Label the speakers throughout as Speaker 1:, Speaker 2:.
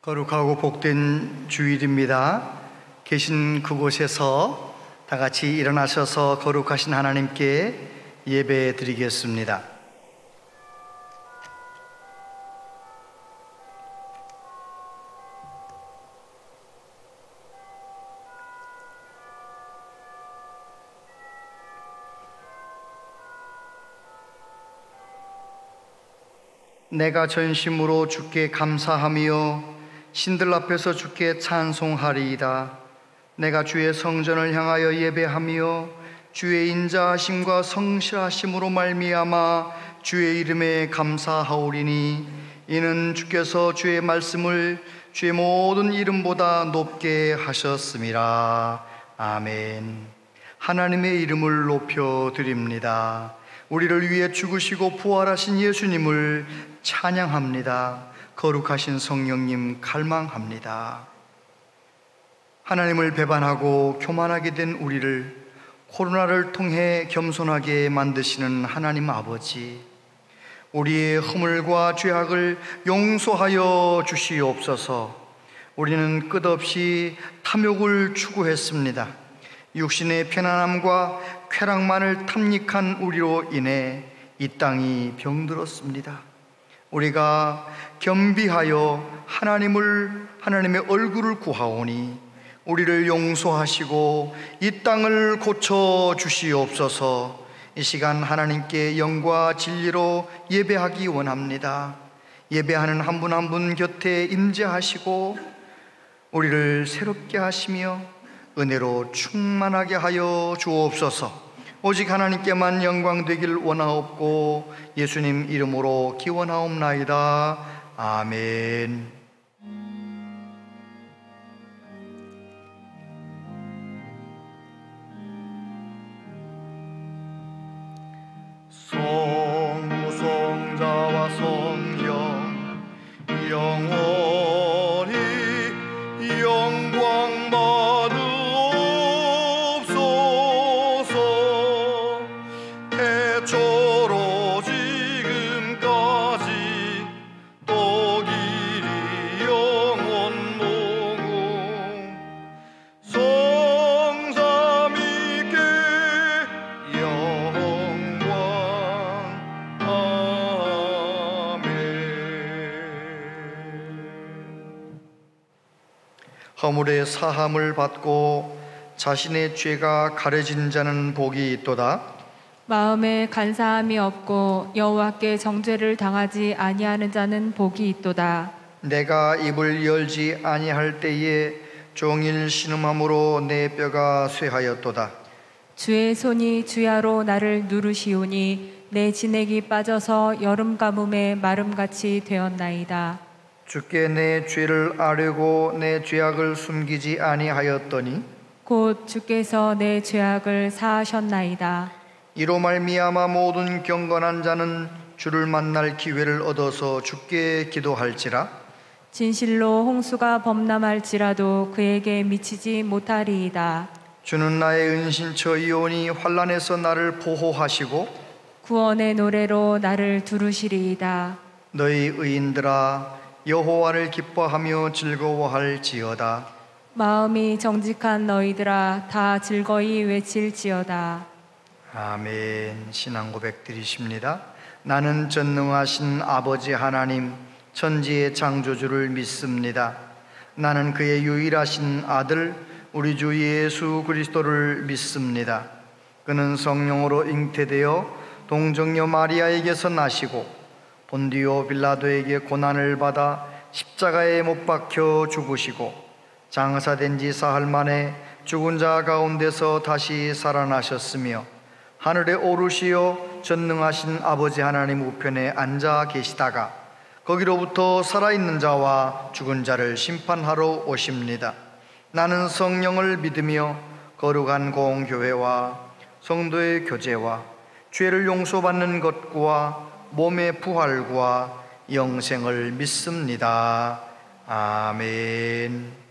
Speaker 1: 거룩하고 복된 주일입니다. 계신 그곳에서 다 같이 일어나셔서 거룩하신 하나님께 예배 드리겠습니다. 내가 전심으로 주께 감사하며 신들 앞에서 주께 찬송하리이다. 내가 주의 성전을 향하여 예배하며 주의 인자하심과 성실하심으로 말미암아 주의 이름에 감사하오리니, 이는 주께서 주의 말씀을 주의 모든 이름보다 높게 하셨음이라. 아멘. 하나님의 이름을 높여드립니다. 우리를 위해 죽으시고 부활하신 예수님을 찬양합니다. 거룩하신 성령님 갈망합니다. 하나님을 배반하고 교만하게 된 우리를 코로나를 통해 겸손하게 만드시는 하나님 아버지, 우리의 허물과 죄악을 용서하여 주시옵소서. 우리는 끝없이 탐욕을 추구했습니다. 육신의 편안함과 쾌락만을 탐닉한 우리로 인해 이 땅이 병들었습니다. 우리가 겸비하여 하나님의 얼굴을 구하오니 우리를 용서하시고 이 땅을 고쳐 주시옵소서. 이 시간 하나님께 영과 진리로 예배하기 원합니다. 예배하는 한 분 한 분 곁에 임재하시고 우리를 새롭게 하시며 은혜로 충만하게 하여 주옵소서. 오직 하나님께만 영광 되길 원하옵고 예수님 이름으로 기원하옵나이다. 아멘. 성부성자와 성령 영원히 영광 받으옵소서. 태초로 지금까지 또 길이 영원무궁 성삼위께 영광. 아멘. 허물의 사함을 받고 자신의 죄가 가려진 자는 복이 있도다.
Speaker 2: 마음에 간사함이 없고 여호와께 정죄를 당하지 아니하는 자는 복이 있도다.
Speaker 1: 내가 입을 열지 아니할 때에 종일 신음함으로 내 뼈가 쇠하였도다.
Speaker 2: 주의 손이 주야로 나를 누르시오니 내 진액이 빠져서 여름 가뭄에 마름같이 되었나이다.
Speaker 1: 주께 내 죄를 아뢰고 내 죄악을 숨기지 아니하였더니
Speaker 2: 곧 주께서 내 죄악을 사하셨나이다.
Speaker 1: 이로 말미암아 모든 경건한 자는 주를 만날 기회를 얻어서 주께 기도할지라.
Speaker 2: 진실로 홍수가 범람할지라도 그에게 미치지 못하리이다.
Speaker 1: 주는 나의 은신처이오니 환난에서 나를 보호하시고
Speaker 2: 구원의 노래로 나를 두르시리이다.
Speaker 1: 너희 의인들아 여호와를 기뻐하며 즐거워할지어다.
Speaker 2: 마음이 정직한 너희들아 다 즐거이 외칠지어다.
Speaker 1: 아멘. 신앙 고백 드리십니다. 나는 전능하신 아버지 하나님 천지의 창조주를 믿습니다. 나는 그의 유일하신 아들 우리 주 예수 그리스도를 믿습니다. 그는 성령으로 잉태되어 동정녀 마리아에게서 나시고 본디오 빌라도에게 고난을 받아 십자가에 못 박혀 죽으시고 장사된 지 사흘 만에 죽은 자 가운데서 다시 살아나셨으며 하늘에 오르시어 전능하신 아버지 하나님 우편에 앉아 계시다가 거기로부터 살아있는 자와 죽은 자를 심판하러 오십니다. 나는 성령을 믿으며 거룩한 공교회와 성도의 교제와 죄를 용서받는 것과 몸의 부활과 영생을 믿습니다. 아멘.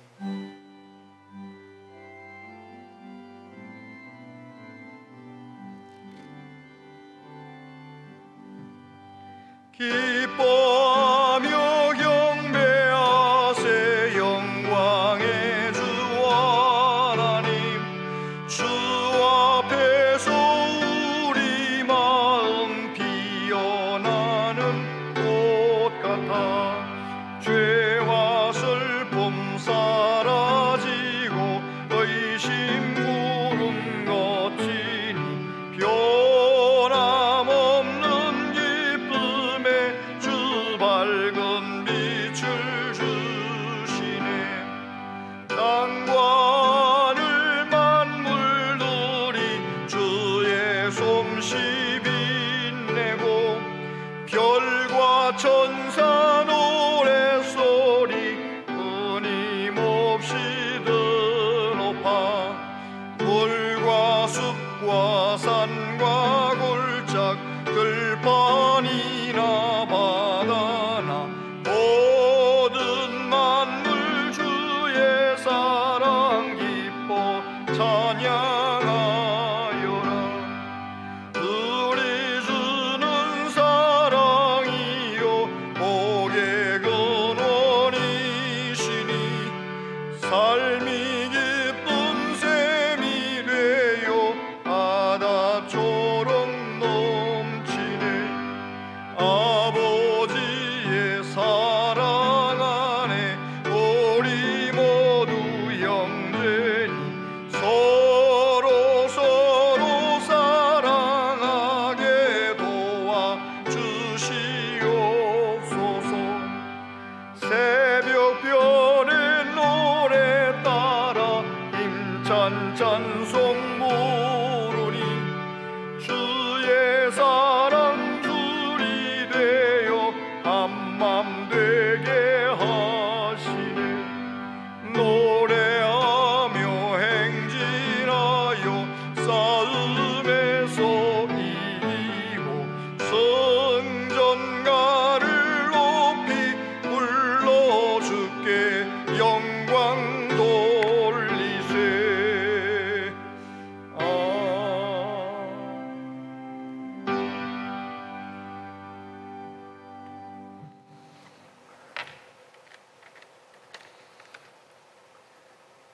Speaker 1: 기뻐하며 경배하세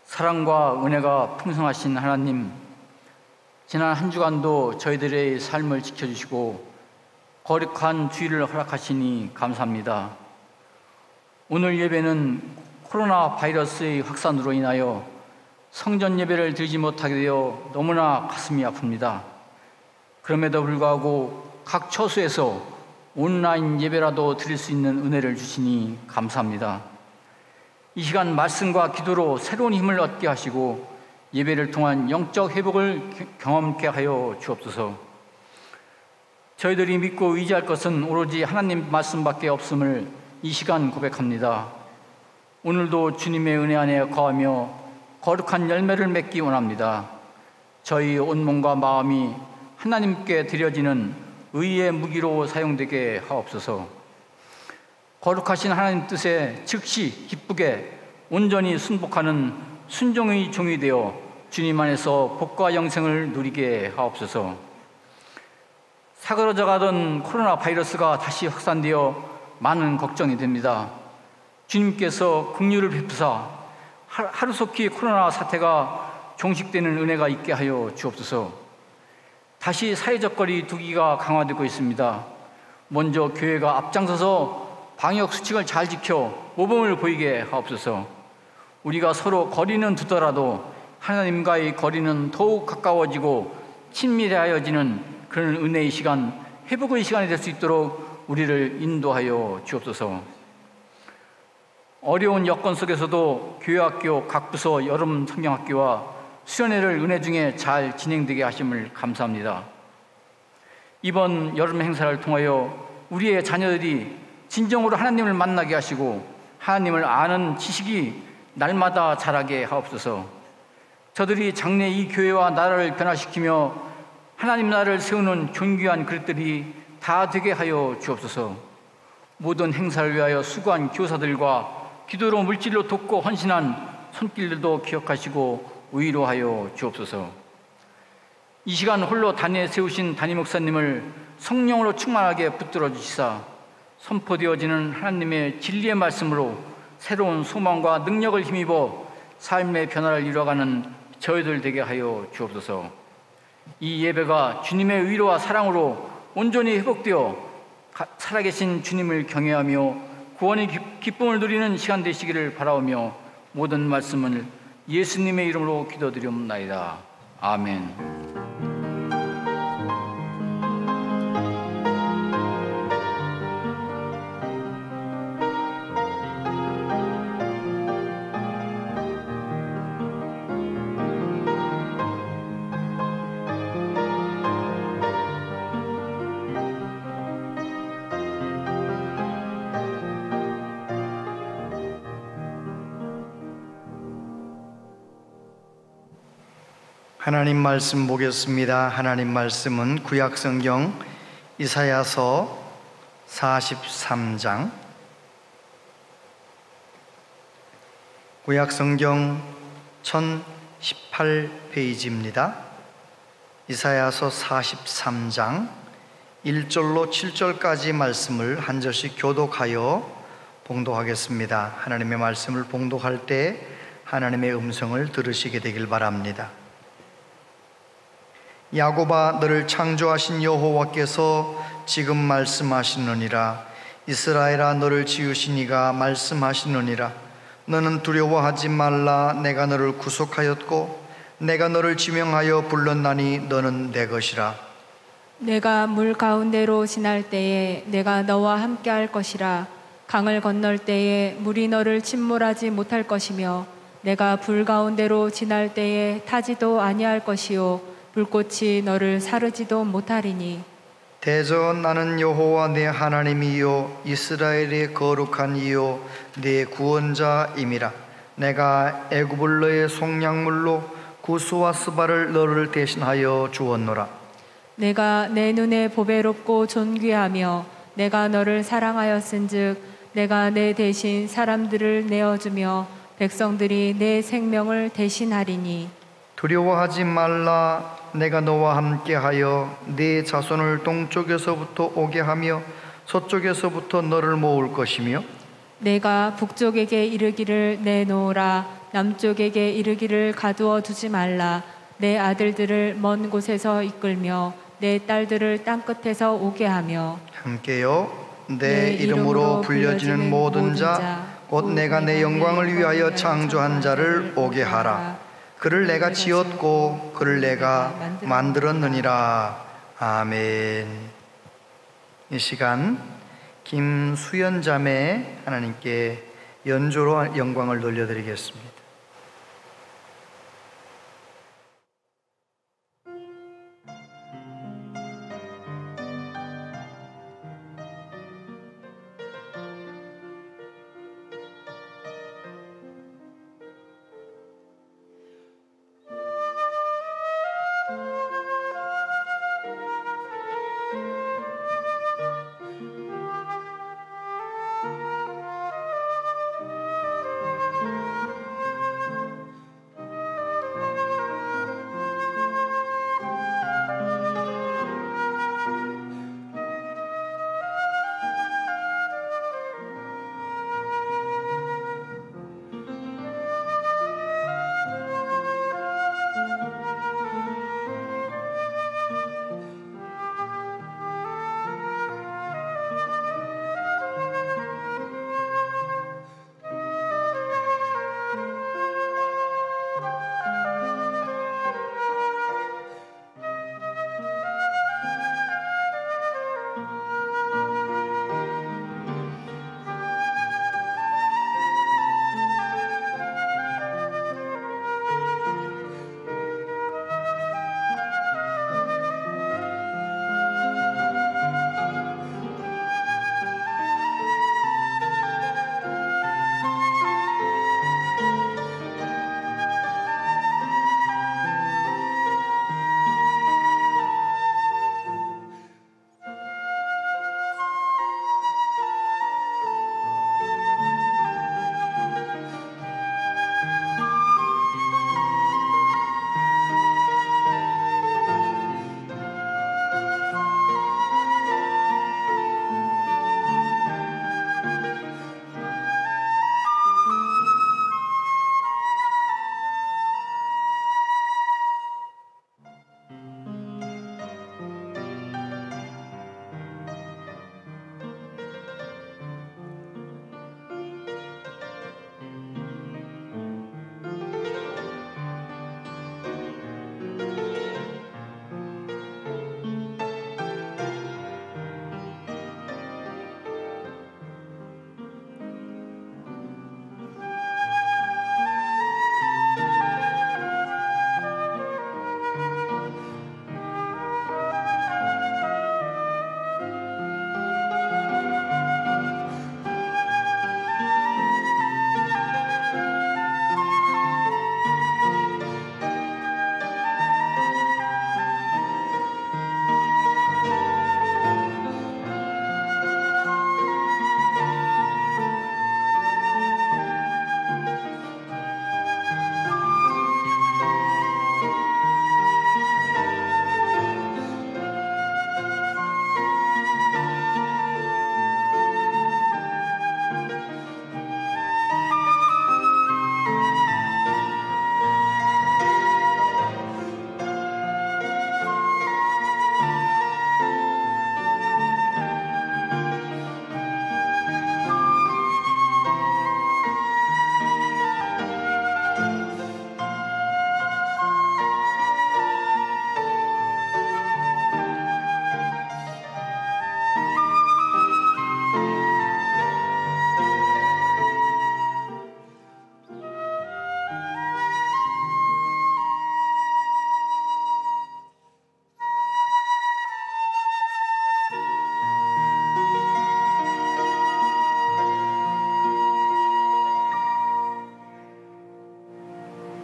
Speaker 3: 사랑과 은혜가 풍성하신 하나님, 지난 한 주간도 저희들의 삶을 지켜주시고 거룩한 주일을 허락하시니 감사합니다. 오늘 예배는 코로나 바이러스의 확산으로 인하여 성전 예배를 드리지 못하게 되어 너무나 가슴이 아픕니다. 그럼에도 불구하고 각 처소에서 온라인 예배라도 드릴 수 있는 은혜를 주시니 감사합니다. 이 시간 말씀과 기도로 새로운 힘을 얻게 하시고 예배를 통한 영적 회복을 경험케 하여 주옵소서. 저희들이 믿고 의지할 것은 오로지 하나님 말씀밖에 없음을 이 시간 고백합니다. 오늘도 주님의 은혜 안에 거하며 거룩한 열매를 맺기 원합니다. 저희 온몸과 마음이 하나님께 드려지는 의의 무기로 사용되게 하옵소서. 거룩하신 하나님 뜻에 즉시 기쁘게 온전히 순복하는 순종의 종이 되어 주님 안에서 복과 영생을 누리게 하옵소서. 사그러져 가던 코로나 바이러스가 다시 확산되어 많은 걱정이 됩니다. 주님께서 긍휼을 베푸사 하루속히 코로나 사태가 종식되는 은혜가 있게 하여 주옵소서. 다시 사회적 거리 두기가 강화되고 있습니다. 먼저 교회가 앞장서서 방역 수칙을 잘 지켜 모범을 보이게 하옵소서. 우리가 서로 거리는 두더라도 하나님과의 거리는 더욱 가까워지고 친밀하여지는 그런 은혜의 시간, 회복의 시간이 될 수 있도록 우리를 인도하여 주옵소서. 어려운 여건 속에서도 교회학교 각 부서 여름 성경학교와 수련회를 은혜 중에 잘 진행되게 하심을 감사합니다. 이번 여름 행사를 통하여 우리의 자녀들이 진정으로 하나님을 만나게 하시고 하나님을 아는 지식이 날마다 자라게 하옵소서. 저들이 장래 이 교회와 나라를 변화시키며 하나님 나라를 세우는 존귀한 그릇들이 다 되게 하여 주옵소서. 모든 행사를 위하여 수고한 교사들과 기도로 물질로 돕고 헌신한 손길들도 기억하시고 위로하여 주옵소서. 이 시간 홀로 단위에 세우신 담임 목사님을 성령으로 충만하게 붙들어 주시사 선포되어지는 하나님의 진리의 말씀으로 새로운 소망과 능력을 힘입어 삶의 변화를 이뤄가는 저희들 되게 하여 주옵소서. 이 예배가 주님의 위로와 사랑으로 온전히 회복되어 살아계신 주님을 경외하며 구원의 기쁨을 누리는 시간 되시기를 바라오며 모든 말씀을 예수님의 이름으로 기도드리옵나이다. 아멘.
Speaker 1: 하나님 말씀 보겠습니다. 하나님 말씀은 구약성경 이사야서 43장, 구약성경 1018페이지입니다. 이사야서 43장 1절로 7절까지 말씀을 한 절씩 교독하여 봉독하겠습니다. 하나님의 말씀을 봉독할 때 하나님의 음성을 들으시게 되길 바랍니다. 야곱아, 너를 창조하신 여호와께서 지금 말씀하시느니라. 이스라엘아, 너를 지으신 이가 말씀하시느니라. 너는 두려워하지 말라. 내가 너를 구속하였고 내가 너를 지명하여 불렀나니 너는 내 것이라.
Speaker 2: 내가 물 가운데로 지날 때에 내가 너와 함께 할 것이라. 강을 건널 때에 물이 너를 침몰하지 못할 것이며 내가 불 가운데로 지날 때에 타지도 아니할 것이요 불꽃이 너를 사르지도 못하리니.
Speaker 1: 대저 나는 여호와 내 하나님이요 이스라엘의 거룩한 이요 내 구원자임이라. 내가 애굽을 너의 속량물로 구스와 스바를 너를 대신하여 주었노라.
Speaker 2: 내가 내 눈에 보배롭고 존귀하며 내가 너를 사랑하였은즉 내가 내 대신 사람들을 내어주며 백성들이 내 생명을 대신하리니.
Speaker 1: 두려워하지 말라. 내가 너와 함께하여 네 자손을 동쪽에서부터 오게 하며 서쪽에서부터 너를 모을 것이며
Speaker 2: 내가 북쪽에게 이르기를 내놓으라. 남쪽에게 이르기를 가두어 두지 말라. 내 아들들을 먼 곳에서 이끌며 내 딸들을 땅끝에서 오게 하며
Speaker 1: 함께요. 내 이름으로 불려지는 모든 자 곧 내가 내 영광을 위하여 창조한 자를 오게 하라. 그를 내가 지었고 그를 내가 만들었느니라. 아멘. 이 시간 김수연 자매 하나님께 연조로 영광을 돌려드리겠습니다.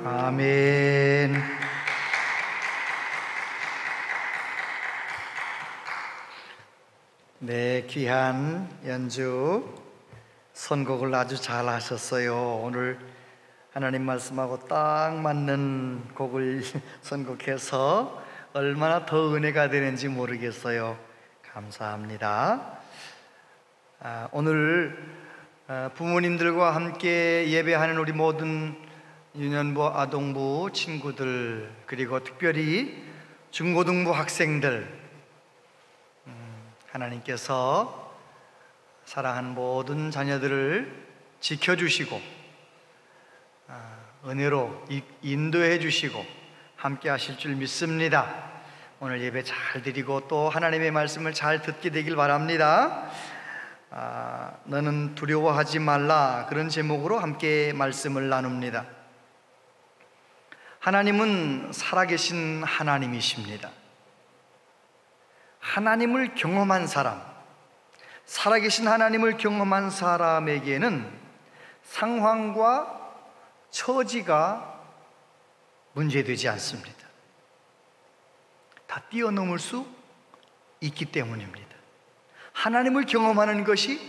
Speaker 1: 아멘. 네, 귀한 연주 선곡을 아주 잘 하셨어요. 오늘 하나님 말씀하고 딱 맞는 곡을 선곡해서 얼마나 더 은혜가 되는지 모르겠어요. 감사합니다. 오늘 부모님들과 함께 예배하는 우리 모든 유년부 아동부 친구들, 그리고 특별히 중고등부 학생들, 하나님께서 사랑하는 모든 자녀들을 지켜주시고 은혜로 인도해 주시고 함께 하실 줄 믿습니다. 오늘 예배 잘 드리고 또 하나님의 말씀을 잘 듣게 되길 바랍니다. 너는 두려워하지 말라, 그런 제목으로 함께 말씀을 나눕니다. 하나님은 살아계신 하나님이십니다. 하나님을 경험한 사람, 살아계신 하나님을 경험한 사람에게는 상황과 처지가 문제되지 않습니다. 다 뛰어넘을 수 있기 때문입니다. 하나님을 경험하는 것이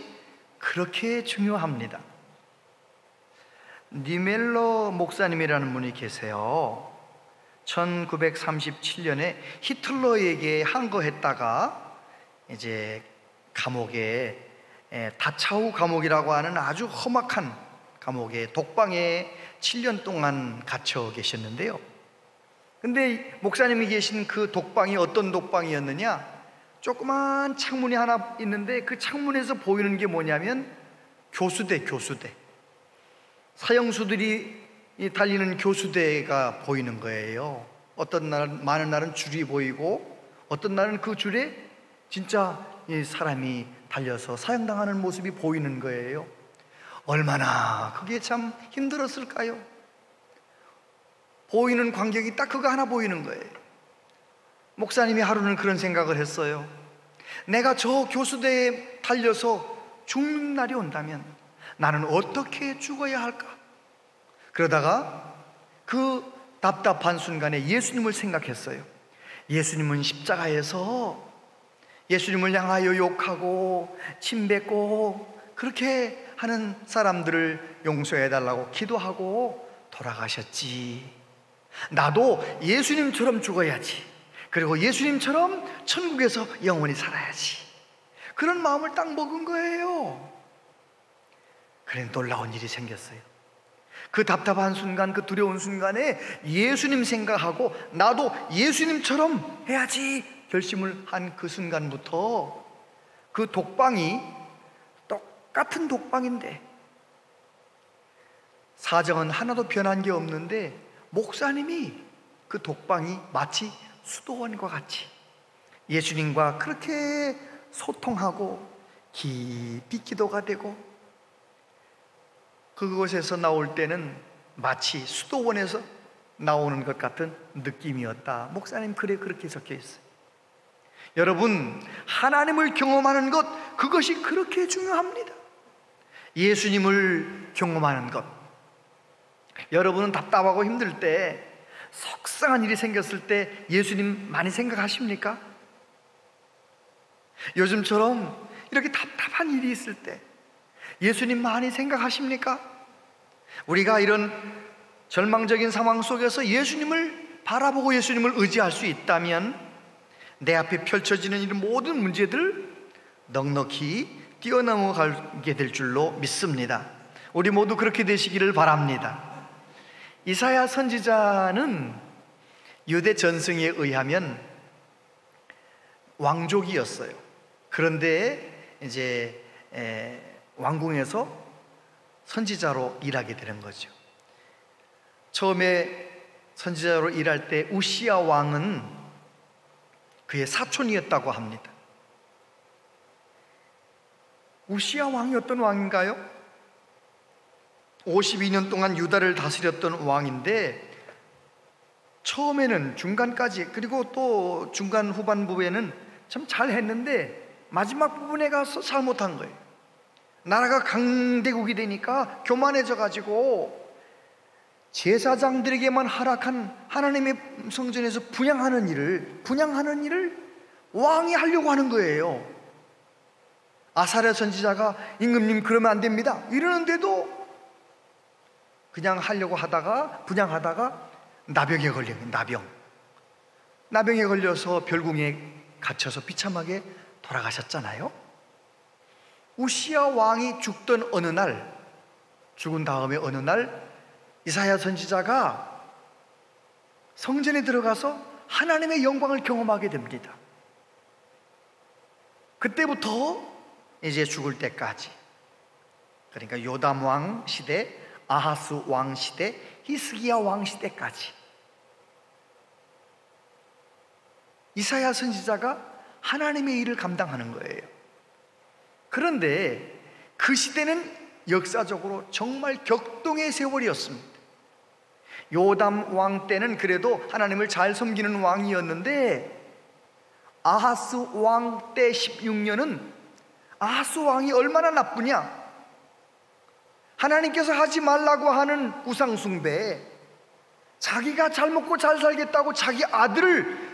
Speaker 1: 그렇게 중요합니다. 니멜러 목사님이라는 분이 계세요. 1937년에 히틀러에게 항거했다가 이제 감옥에 다차우 감옥이라고 하는 아주 험악한 감옥에 독방에 7년 동안 갇혀 계셨는데요. 근데 목사님이 계신 그 독방이 어떤 독방이었느냐? 조그만 창문이 하나 있는데 그 창문에서 보이는 게 뭐냐면 교수대, 사형수들이 달리는 교수대가 보이는 거예요. 어떤 날은, 많은 날은 줄이 보이고 어떤 날은 그 줄에 진짜 이 사람이 달려서 사형당하는 모습이 보이는 거예요. 얼마나 그게 참 힘들었을까요? 보이는 광경이 딱 그거 하나 보이는 거예요. 목사님이 하루는 그런 생각을 했어요. 내가 저 교수대에 달려서 죽는 날이 온다면 나는 어떻게 죽어야 할까? 그러다가 그 답답한 순간에 예수님을 생각했어요. 예수님은 십자가에서 예수님을 향하여 욕하고 침뱉고 그렇게 하는 사람들을 용서해달라고 기도하고 돌아가셨지. 나도 예수님처럼 죽어야지. 그리고 예수님처럼 천국에서 영원히 살아야지. 그런 마음을 딱 먹은 거예요. 그래 놀라운 일이 생겼어요. 그 답답한 순간, 그 두려운 순간에 예수님 생각하고 나도 예수님처럼 해야지 결심을 한 그 순간부터 그 독방이 똑같은 독방인데 사정은 하나도 변한 게 없는데 목사님이 그 독방이 마치 수도원과 같이 예수님과 그렇게 소통하고 깊이 기도가 되고 그곳에서 나올 때는 마치 수도원에서 나오는 것 같은 느낌이었다. 목사님 글에 그렇게 적혀 있어요. 여러분, 하나님을 경험하는 것, 그것이 그렇게 중요합니다. 예수님을 경험하는 것. 여러분은 답답하고 힘들 때, 속상한 일이 생겼을 때 예수님 많이 생각하십니까? 요즘처럼 이렇게 답답한 일이 있을 때 예수님 많이 생각하십니까? 우리가 이런 절망적인 상황 속에서 예수님을 바라보고 예수님을 의지할 수 있다면 내 앞에 펼쳐지는 이런 모든 문제들 넉넉히 뛰어넘어가게 될 줄로 믿습니다. 우리 모두 그렇게 되시기를 바랍니다. 이사야 선지자는 유대 전승에 의하면 왕족이었어요. 그런데 이제 왕궁에서 선지자로 일하게 되는 거죠. 처음에 선지자로 일할 때 우시야 왕은 그의 사촌이었다고 합니다. 우시야 왕이 어떤 왕인가요? 52년 동안 유다를 다스렸던 왕인데 처음에는 중간까지 그리고 또 중간 후반부에는 참 잘했는데 마지막 부분에 가서 잘못한 거예요. 나라가 강대국이 되니까 교만해져 가지고 제사장들에게만 허락한 하나님의 성전에서 분향하는 일을 왕이 하려고 하는 거예요. 아사랴 선지자가 임금님 그러면 안 됩니다 이러는데도 그냥 하려고 하다가 분향하다가 나병에 걸려요. 나병에 걸려서 별궁에 갇혀서 비참하게 돌아가셨잖아요. 우시야 왕이 죽던 어느 날, 죽은 다음에 어느 날 이사야 선지자가 성전에 들어가서 하나님의 영광을 경험하게 됩니다. 그때부터 이제 죽을 때까지, 그러니까 요담 왕 시대, 아하스 왕 시대, 히스기야 왕 시대까지 이사야 선지자가 하나님의 일을 감당하는 거예요. 그런데 그 시대는 역사적으로 정말 격동의 세월이었습니다. 요담 왕 때는 그래도 하나님을 잘 섬기는 왕이었는데, 아하스 왕 때 16년은 아하스 왕이 얼마나 나쁘냐, 하나님께서 하지 말라고 하는 우상숭배, 자기가 잘 먹고 잘 살겠다고 자기 아들을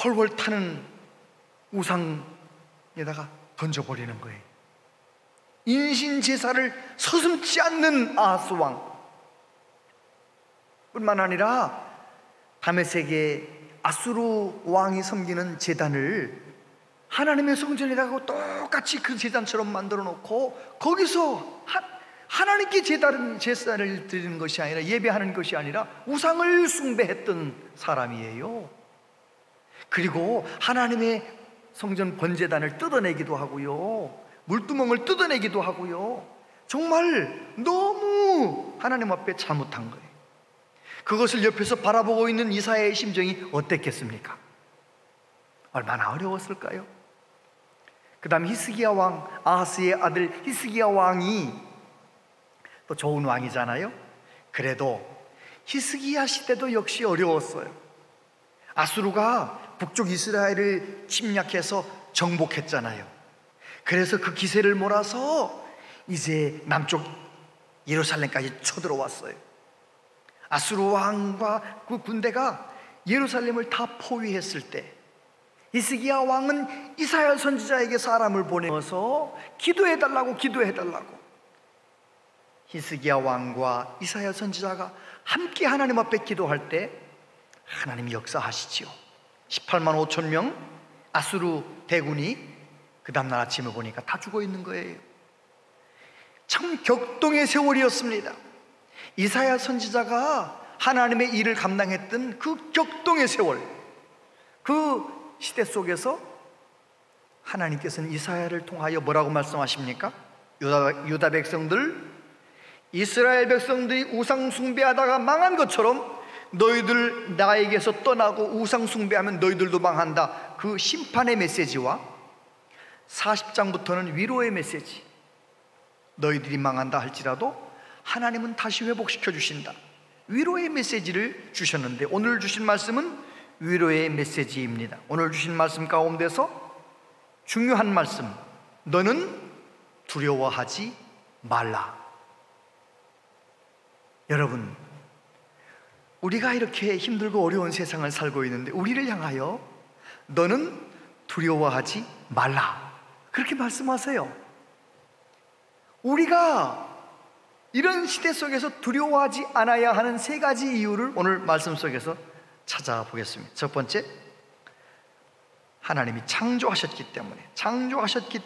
Speaker 1: 헐헐 타는 우상에다가 던져버리는 거예요. 인신제사를 서슴지 않는 아하스 왕 뿐만 아니라 다메섹의 아수르 왕이 섬기는 제단을 하나님의 성전에다가 똑같이 그 제단처럼 만들어 놓고 거기서 하나님께 제사를 드리는 것이 아니라, 예배하는 것이 아니라 우상을 숭배했던 사람이에요. 그리고 하나님의 성전 번제단을 뜯어내기도 하고요, 물두멍을 뜯어내기도 하고요. 정말 너무 하나님 앞에 잘못한 거예요. 그것을 옆에서 바라보고 있는 이사야의 심정이 어땠겠습니까? 얼마나 어려웠을까요? 그 다음 히스기야 왕, 아하스의 아들 히스기야 왕이 또 좋은 왕이잖아요. 그래도 히스기야 시대도 역시 어려웠어요. 아수르가 북쪽 이스라엘을 침략해서 정복했잖아요. 그래서 그 기세를 몰아서 이제 남쪽 예루살렘까지 쳐들어왔어요. 아수르 왕과 그 군대가 예루살렘을 다 포위했을 때 히스기야 왕은 이사야 선지자에게 사람을 보내서 기도해달라고 히스기야 왕과 이사야 선지자가 함께 하나님 앞에 기도할 때 하나님이 역사하시지요. 18만 5천 명 아수르 대군이 그 다음날 아침에 보니까 다 죽어 있는 거예요. 참 격동의 세월이었습니다. 이사야 선지자가 하나님의 일을 감당했던 그 격동의 세월, 그 시대 속에서 하나님께서는 이사야를 통하여 뭐라고 말씀하십니까? 유다 백성들, 이스라엘 백성들이 우상 숭배하다가 망한 것처럼 너희들 나에게서 떠나고 우상 숭배하면 너희들도 망한다. 그 심판의 메시지와 40장부터는 위로의 메시지, 너희들이 망한다 할지라도 하나님은 다시 회복시켜 주신다, 위로의 메시지를 주셨는데, 오늘 주신 말씀은 위로의 메시지입니다. 오늘 주신 말씀 가운데서 중요한 말씀, 너는 두려워하지 말라. 여러분, 우리가 이렇게 힘들고 어려운 세상을 살고 있는데 우리를 향하여 너는 두려워하지 말라, 그렇게 말씀하세요. 우리가 이런 시대 속에서 두려워하지 않아야 하는 세 가지 이유를 오늘 말씀 속에서 찾아보겠습니다. 첫 번째, 하나님이 창조하셨기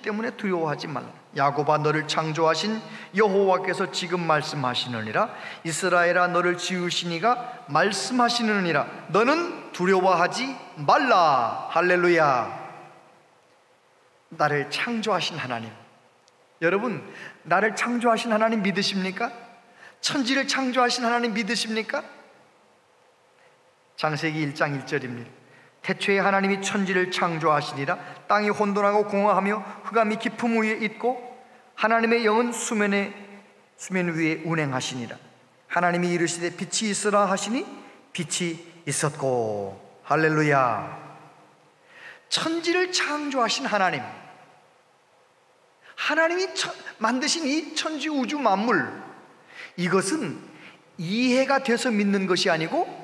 Speaker 1: 때문에 두려워하지 말라. 야곱아, 너를 창조하신 여호와께서 지금 말씀하시느니라. 이스라엘아, 너를 지으시니가 말씀하시느니라. 너는 두려워하지 말라. 할렐루야. 나를 창조하신 하나님, 여러분, 나를 창조하신 하나님 믿으십니까? 천지를 창조하신 하나님 믿으십니까? 창세기 1장 1절입니다. 태초에 하나님이 천지를 창조하시니라. 땅이 혼돈하고 공허하며 흑암이 깊음 위에 있고 하나님의 영은 수면 위에 운행하시니라. 하나님이 이르시되 빛이 있으라 하시니 빛이 있었고. 할렐루야. 천지를 창조하신 하나님, 하나님이 만드신 이 천지 우주 만물, 이것은 이해가 돼서 믿는 것이 아니고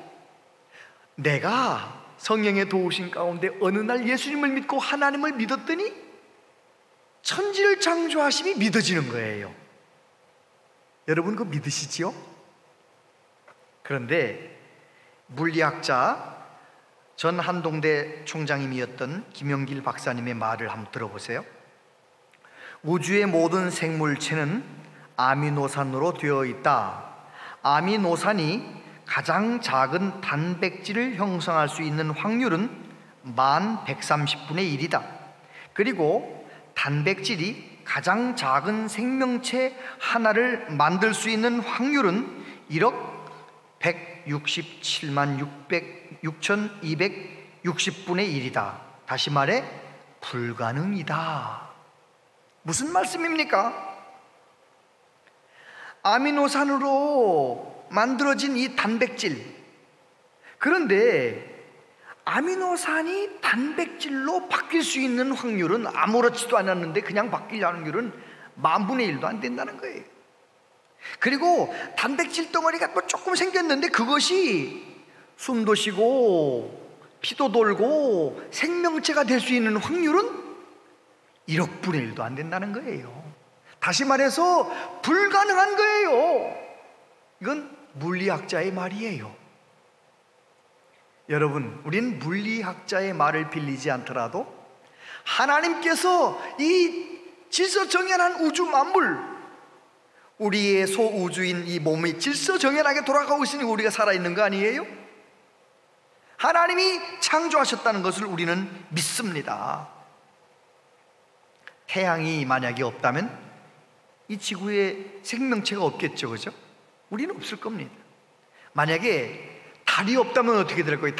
Speaker 1: 내가 성령의 도우심 가운데 어느 날 예수님을 믿고 하나님을 믿었더니 천지를 창조하심이 믿어지는 거예요. 여러분, 그거 믿으시지요? 그런데 물리학자 전 한동대 총장님이었던 김영길 박사님의 말을 한번 들어보세요. 우주의 모든 생물체는 아미노산으로 되어 있다. 아미노산이 가장 작은 단백질을 형성할 수 있는 확률은 1130분의 1이다. 그리고 단백질이 가장 작은 생명체 하나를 만들 수 있는 확률은 1억 167만 6260분의 1이다. 다시 말해 불가능이다. 무슨 말씀입니까? 아미노산으로 만들어진 이 단백질, 그런데 아미노산이 단백질로 바뀔 수 있는 확률은 아무렇지도 않았는데 그냥 바뀔 확률은 10,000분의 1도 안 된다는 거예요. 그리고 단백질 덩어리가 또 조금 생겼는데 그것이 숨도 쉬고 피도 돌고 생명체가 될 수 있는 확률은 1억 분의 1도 안 된다는 거예요. 다시 말해서 불가능한 거예요. 이건 물리학자의 말이에요. 여러분, 우리는 물리학자의 말을 빌리지 않더라도 하나님께서 이 질서정연한 우주 만물, 우리의 소우주인 이 몸이 질서정연하게 돌아가고 있으니 우리가 살아있는 거 아니에요? 하나님이 창조하셨다는 것을 우리는 믿습니다. 태양이 만약에 없다면 이 지구에 생명체가 없겠죠, 그죠? 우리는 없을 겁니다. 만약에 달이 없다면 어떻게 될 거예요?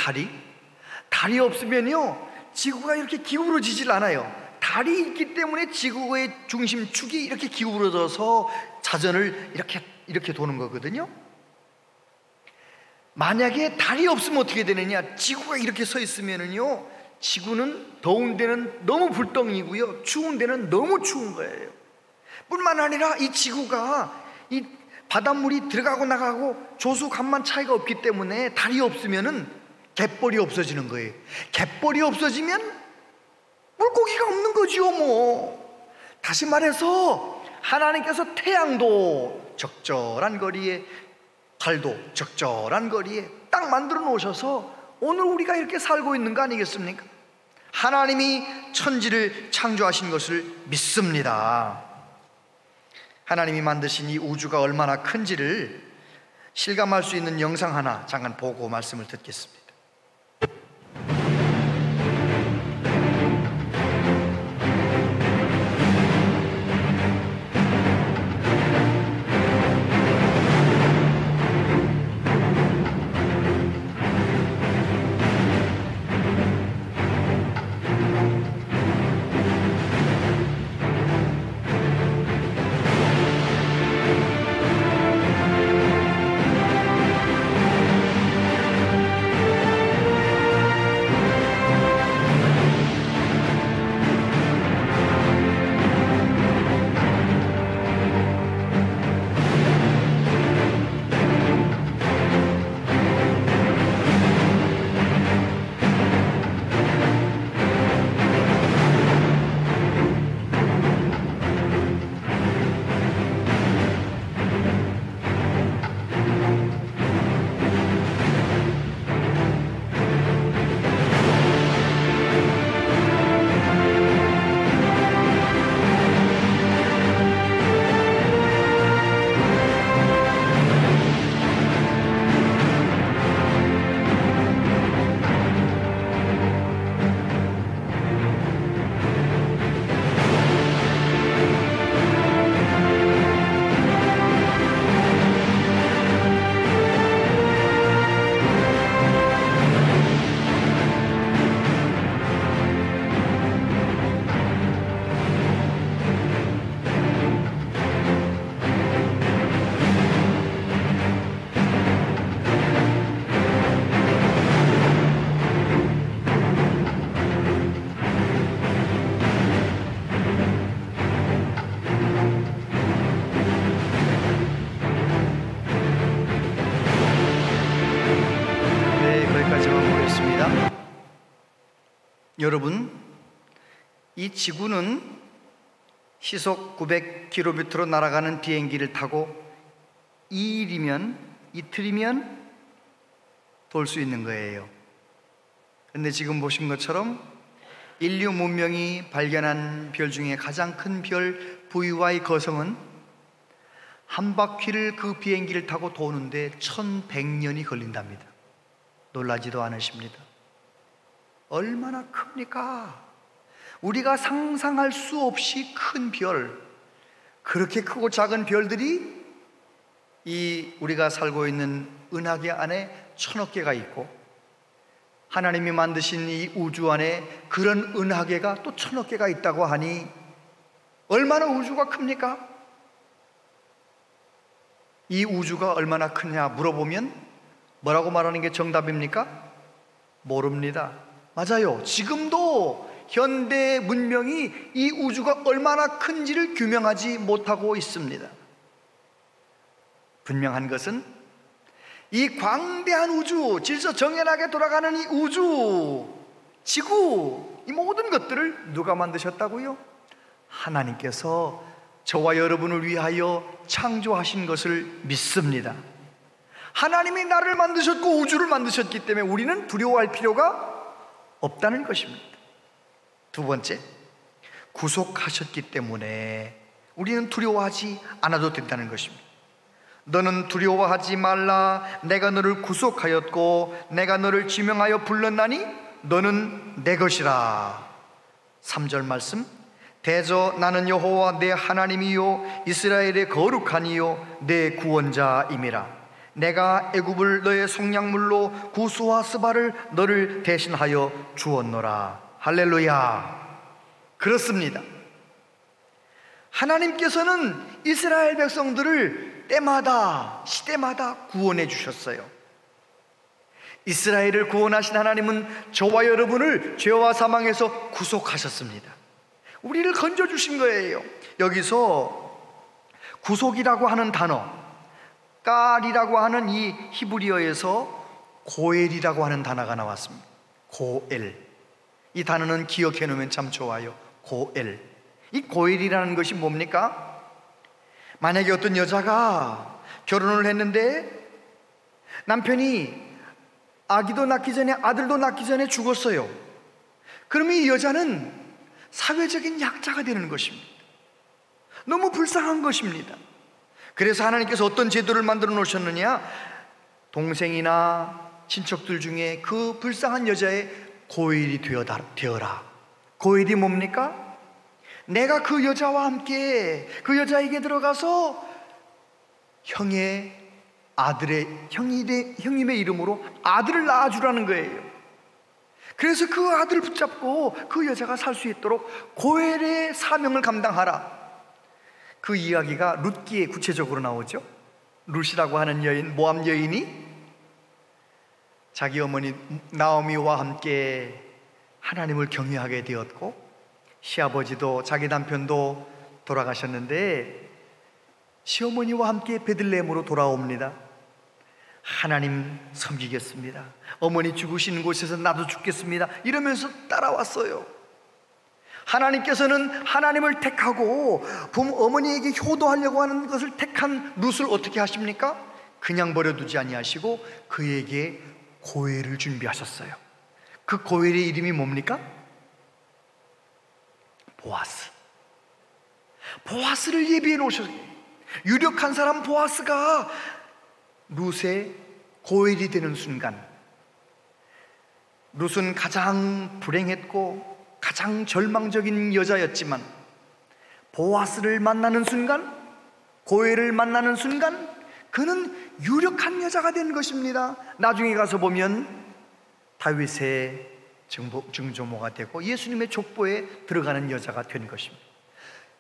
Speaker 1: 달이 없으면요 지구가 이렇게 기울어지질 않아요. 달이 있기 때문에 지구의 중심축이 이렇게 기울어져서 자전을 이렇게 도는 거거든요. 만약에 달이 없으면 어떻게 되느냐? 지구가 이렇게 서 있으면은요 지구는 더운 데는 너무 불덩이고요, 추운 데는 너무 추운 거예요. 뿐만 아니라 이 지구가 이 바닷물이 들어가고 나가고 조수간만 차이가 없기 때문에 달이 없으면은 갯벌이 없어지는 거예요. 갯벌이 없어지면 물고기가 없는 거지요, 뭐. 다시 말해서 하나님께서 태양도 적절한 거리에, 달도 적절한 거리에 딱 만들어 놓으셔서 오늘 우리가 이렇게 살고 있는 거 아니겠습니까? 하나님이 천지를 창조하신 것을 믿습니다. 하나님이 만드신 이 우주가 얼마나 큰지를 실감할 수 있는 영상 하나 잠깐 보고 말씀을 듣겠습니다. 여러분, 이 지구는 시속 900km로 날아가는 비행기를 타고 이틀이면 돌 수 있는 거예요. 그런데 지금 보신 것처럼 인류 문명이 발견한 별 중에 가장 큰 별 VY 거성은 한 바퀴를 그 비행기를 타고 도는데 1100년이 걸린답니다. 놀라지도 않으십니다. 얼마나 큽니까? 우리가 상상할 수 없이 큰 별, 그렇게 크고 작은 별들이 이 우리가 살고 있는 은하계 안에 1000억 개가 있고, 하나님이 만드신 이 우주 안에 그런 은하계가 또 1000억 개가 있다고 하니 얼마나 우주가 큽니까? 이 우주가 얼마나 크냐 물어보면 뭐라고 말하는 게 정답입니까? 모릅니다. 맞아요. 지금도 현대 문명이 이 우주가 얼마나 큰지를 규명하지 못하고 있습니다. 분명한 것은 이 광대한 우주, 질서정연하게 돌아가는 이 우주, 지구, 이 모든 것들을 누가 만드셨다고요? 하나님께서 저와 여러분을 위하여 창조하신 것을 믿습니다. 하나님이 나를 만드셨고 우주를 만드셨기 때문에 우리는 두려워할 필요가 없다는 것입니다. 두 번째, 구속하셨기 때문에 우리는 두려워하지 않아도 된다는 것입니다. 너는 두려워하지 말라. 내가 너를 구속하였고 내가 너를 지명하여 불렀나니 너는 내 것이라. 3절 말씀, 대저 나는 여호와 내 하나님이요 이스라엘의 거룩하니요 내 구원자임이라. 내가 애굽을 너의 속량물로 구스와 스바를 너를 대신하여 주었노라. 할렐루야. 그렇습니다. 하나님께서는 이스라엘 백성들을 때마다 시대마다 구원해 주셨어요. 이스라엘을 구원하신 하나님은 저와 여러분을 죄와 사망에서 구속하셨습니다. 우리를 건져주신 거예요. 여기서 구속이라고 하는 단어, 깔이라고 하는 이 히브리어에서 고엘이라고 하는 단어가 나왔습니다. 고엘. 이 단어는 기억해 놓으면 참 좋아요. 고엘. 이 고엘이라는 것이 뭡니까? 만약에 어떤 여자가 결혼을 했는데 남편이 아기도 낳기 전에, 아들도 낳기 전에 죽었어요. 그러면 이 여자는 사회적인 약자가 되는 것입니다. 너무 불쌍한 것입니다. 그래서 하나님께서 어떤 제도를 만들어 놓으셨느냐? 동생이나 친척들 중에 그 불쌍한 여자의 고엘이 되어라. 고엘이 뭡니까? 내가 그 여자와 함께 그 여자에게 들어가서 형님의 이름으로 아들을 낳아주라는 거예요. 그래서 그 아들을 붙잡고 그 여자가 살 수 있도록 고엘의 사명을 감당하라. 그 이야기가 룻기에 구체적으로 나오죠. 룻이라고 하는 여인, 모압 여인이 자기 어머니 나오미와 함께 하나님을 경외하게 되었고, 시아버지도 자기 남편도 돌아가셨는데 시어머니와 함께 베들레헴으로 돌아옵니다. 하나님 섬기겠습니다. 어머니 죽으시는 곳에서 나도 죽겠습니다. 이러면서 따라왔어요. 하나님께서는 하나님을 택하고 어머니에게 효도하려고 하는 것을 택한 룻을 어떻게 하십니까? 그냥 버려두지 아니하시고 그에게 고엘을 준비하셨어요. 그 고엘의 이름이 뭡니까? 보아스. 보아스를 예비해 놓으셨어요. 유력한 사람 보아스가 룻의 고엘이 되는 순간, 룻은 가장 불행했고 가장 절망적인 여자였지만 보아스를 만나는 순간, 고엘을 만나는 순간 그는 유력한 여자가 된 것입니다. 나중에 가서 보면 다윗의 증조모가 되고 예수님의 족보에 들어가는 여자가 된 것입니다.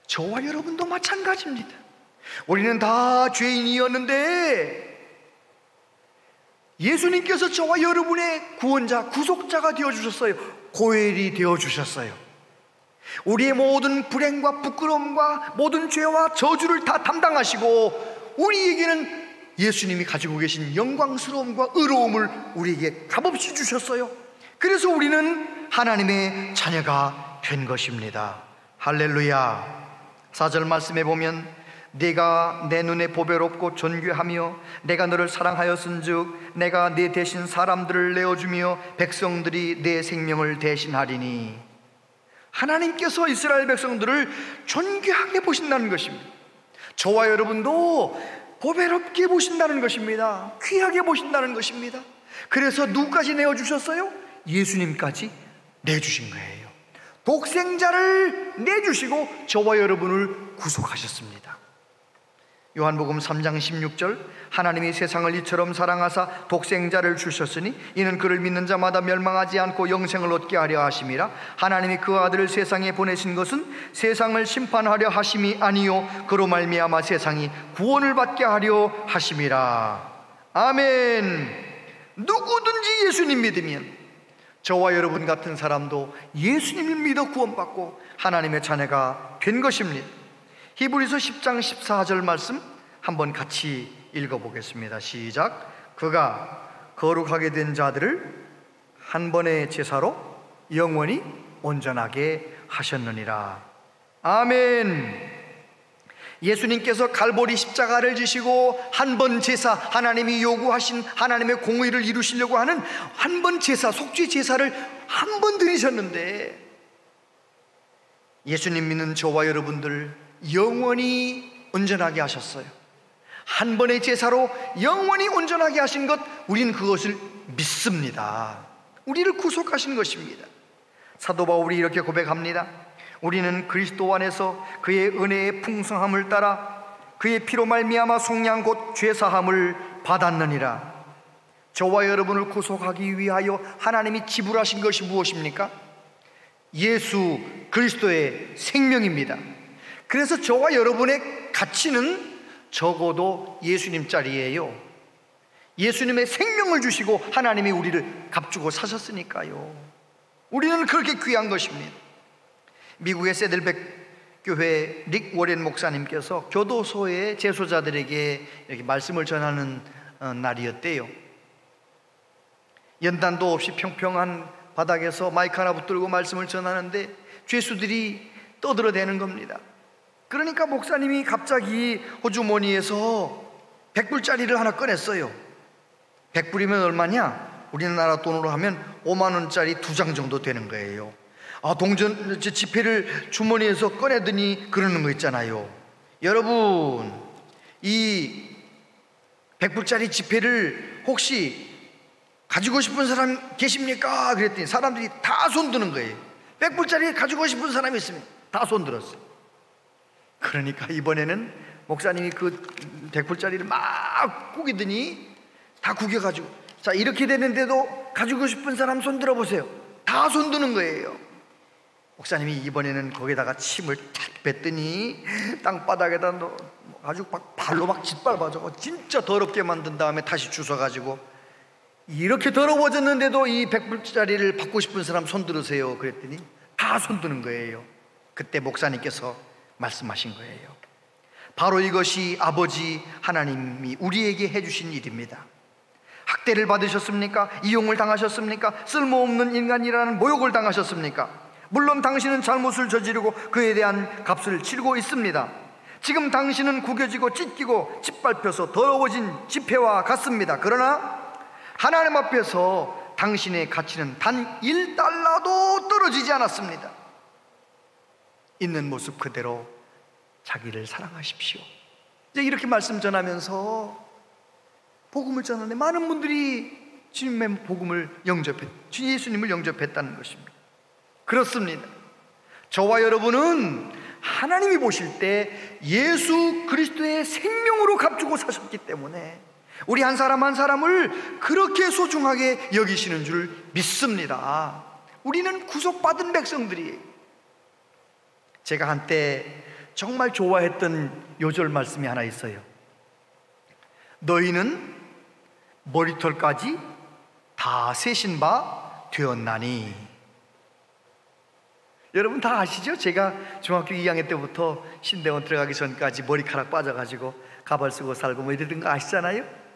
Speaker 1: 저와 여러분도 마찬가지입니다. 우리는 다 죄인이었는데 예수님께서 저와 여러분의 구원자, 구속자가 되어주셨어요. 고엘이 되어주셨어요. 우리의 모든 불행과 부끄러움과 모든 죄와 저주를 다 담당하시고 우리에게는 예수님이 가지고 계신 영광스러움과 의로움을 우리에게 값없이 주셨어요. 그래서 우리는 하나님의 자녀가 된 것입니다. 할렐루야. 4절 말씀에 보면 네가 내 눈에 보배롭고 존귀하며 내가 너를 사랑하였은즉 내가 네 대신 사람들을 내어주며 백성들이 내 생명을 대신하리니. 하나님께서 이스라엘 백성들을 존귀하게 보신다는 것입니다. 저와 여러분도 보배롭게 보신다는 것입니다. 귀하게 보신다는 것입니다. 그래서 누구까지 내어주셨어요? 예수님까지 내주신 거예요. 독생자를 내주시고 저와 여러분을 구속하셨습니다. 요한복음 3장 16절, 하나님이 세상을 이처럼 사랑하사 독생자를 주셨으니 이는 그를 믿는 자마다 멸망하지 않고 영생을 얻게 하려 하심이라. 하나님이 그 아들을 세상에 보내신 것은 세상을 심판하려 하심이 아니요 그로 말미암아 세상이 구원을 받게 하려 하심이라. 아멘. 누구든지 예수님 믿으면, 저와 여러분 같은 사람도 예수님을 믿어 구원받고 하나님의 자녀가 된 것입니다. 히브리서 10장 14절 말씀 한번 같이 읽어보겠습니다. 시작. 그가 거룩하게 된 자들을 한 번의 제사로 영원히 온전하게 하셨느니라. 아멘. 예수님께서 갈보리 십자가를 지시고 한 번 제사, 하나님이 요구하신 하나님의 공의를 이루시려고 하는 한 번 제사, 속죄 제사를 한 번 드리셨는데, 예수님 믿는 저와 여러분들 영원히 온전하게 하셨어요. 한 번의 제사로 영원히 온전하게 하신 것, 우리는 그것을 믿습니다. 우리를 구속하신 것입니다. 사도 바울이 이렇게 고백합니다. 우리는 그리스도 안에서 그의 은혜의 풍성함을 따라 그의 피로 말미암아 속량 곧 죄사함을 받았느니라. 저와 여러분을 구속하기 위하여 하나님이 지불하신 것이 무엇입니까? 예수 그리스도의 생명입니다. 그래서 저와 여러분의 가치는 적어도 예수님 짤이에요. 예수님의 생명을 주시고 하나님이 우리를 값주고 사셨으니까요. 우리는 그렇게 귀한 것입니다. 미국의 세들백 교회 릭 워렌 목사님께서 교도소의 재소자들에게 이렇게 말씀을 전하는 날이었대요. 연단도 없이 평평한 바닥에서 마이크 하나 붙들고 말씀을 전하는데 죄수들이 떠들어대는 겁니다. 그러니까 목사님이 갑자기 호주머니에서 100불짜리를 하나 꺼냈어요. 100불이면 얼마냐? 우리나라 돈으로 하면 5만 원짜리 2장 정도 되는 거예요. 동전 지폐를 주머니에서 꺼내더니 그러는 거 있잖아요. 여러분, 이 100불짜리 지폐를 혹시 가지고 싶은 사람 계십니까? 그랬더니 사람들이 다 손드는 거예요. 100불짜리 가지고 싶은 사람이 있으면 다 손들었어요. 그러니까 이번에는 목사님이 그 100불짜리를 막 구기더니 다 구겨가지고, 자, 이렇게 되는데도 가지고 싶은 사람 손들어 보세요. 다 손드는 거예요. 목사님이 이번에는 거기다가 침을 탁 뱉더니 땅바닥에다 아주 막 발로 막 짓밟아서 진짜 더럽게 만든 다음에 다시 주워가지고, 이렇게 더러워졌는데도 이 100불짜리를 받고 싶은 사람 손들으세요. 그랬더니 다 손드는 거예요. 그때 목사님께서 말씀하신 거예요. 바로 이것이 아버지 하나님이 우리에게 해주신 일입니다. 학대를 받으셨습니까? 이용을 당하셨습니까? 쓸모없는 인간이라는 모욕을 당하셨습니까? 물론 당신은 잘못을 저지르고 그에 대한 값을 치르고 있습니다. 지금 당신은 구겨지고 찢기고 짓밟혀서 더러워진 지폐와 같습니다. 그러나 하나님 앞에서 당신의 가치는 단 1달러도 떨어지지 않았습니다. 있는 모습 그대로 자기를 사랑하십시오. 이제 이렇게 말씀 전하면서 복음을 전하는데 많은 분들이 주님의 복음을 예수님을 영접했다는 것입니다. 그렇습니다. 저와 여러분은 하나님이 보실 때 예수 그리스도의 생명으로 값주고 사셨기 때문에 우리 한 사람 한 사람을 그렇게 소중하게 여기시는 줄 믿습니다. 우리는 구속받은 백성들이에요. 제가 한때 정말 좋아했던 요절 말씀이 하나 있어요. 너희는 머리털까지 다 세신 바 되었나니. 여러분 다 아시죠? 제가 중학교 2학년 때부터 신대원 들어가기 전까지 머리카락 빠져가지고 가발 쓰고 살고 뭐 이러던 거 아시잖아요?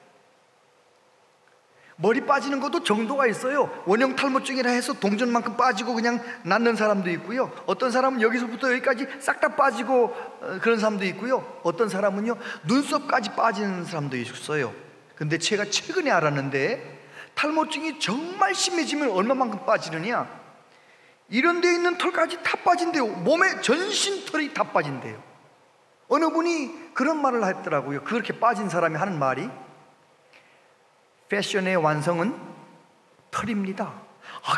Speaker 1: 머리 빠지는 것도 정도가 있어요. 원형 탈모증이라 해서 동전만큼 빠지고 그냥 낫는 사람도 있고요. 어떤 사람은 여기서부터 여기까지 싹 다 빠지고 그런 사람도 있고요. 어떤 사람은요 눈썹까지 빠지는 사람도 있어요. 근데 제가 최근에 알았는데 탈모증이 정말 심해지면 얼마만큼 빠지느냐, 이런 데 있는 털까지 다 빠진대요. 몸에 전신 털이 다 빠진대요. 어느 분이 그런 말을 했더라고요. 그렇게 빠진 사람이 하는 말이, 패션의 완성은 털입니다.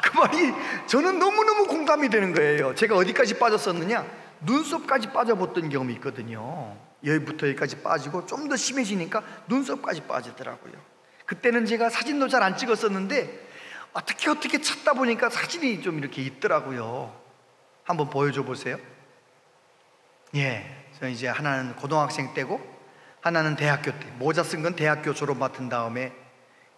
Speaker 1: 그 말이 저는 너무너무 공감이 되는 거예요. 제가 어디까지 빠졌었느냐, 눈썹까지 빠져봤던 경험이 있거든요. 여기부터 여기까지 빠지고 좀 더 심해지니까 눈썹까지 빠지더라고요. 그때는 제가 사진도 잘 안 찍었었는데 어떻게 찾다 보니까 사진이 좀 이렇게 있더라고요. 한번 보여줘 보세요. 저 이제 하나는 고등학생 때고 하나는 대학교 때. 모자 쓴 건 대학교 졸업 맡은 다음에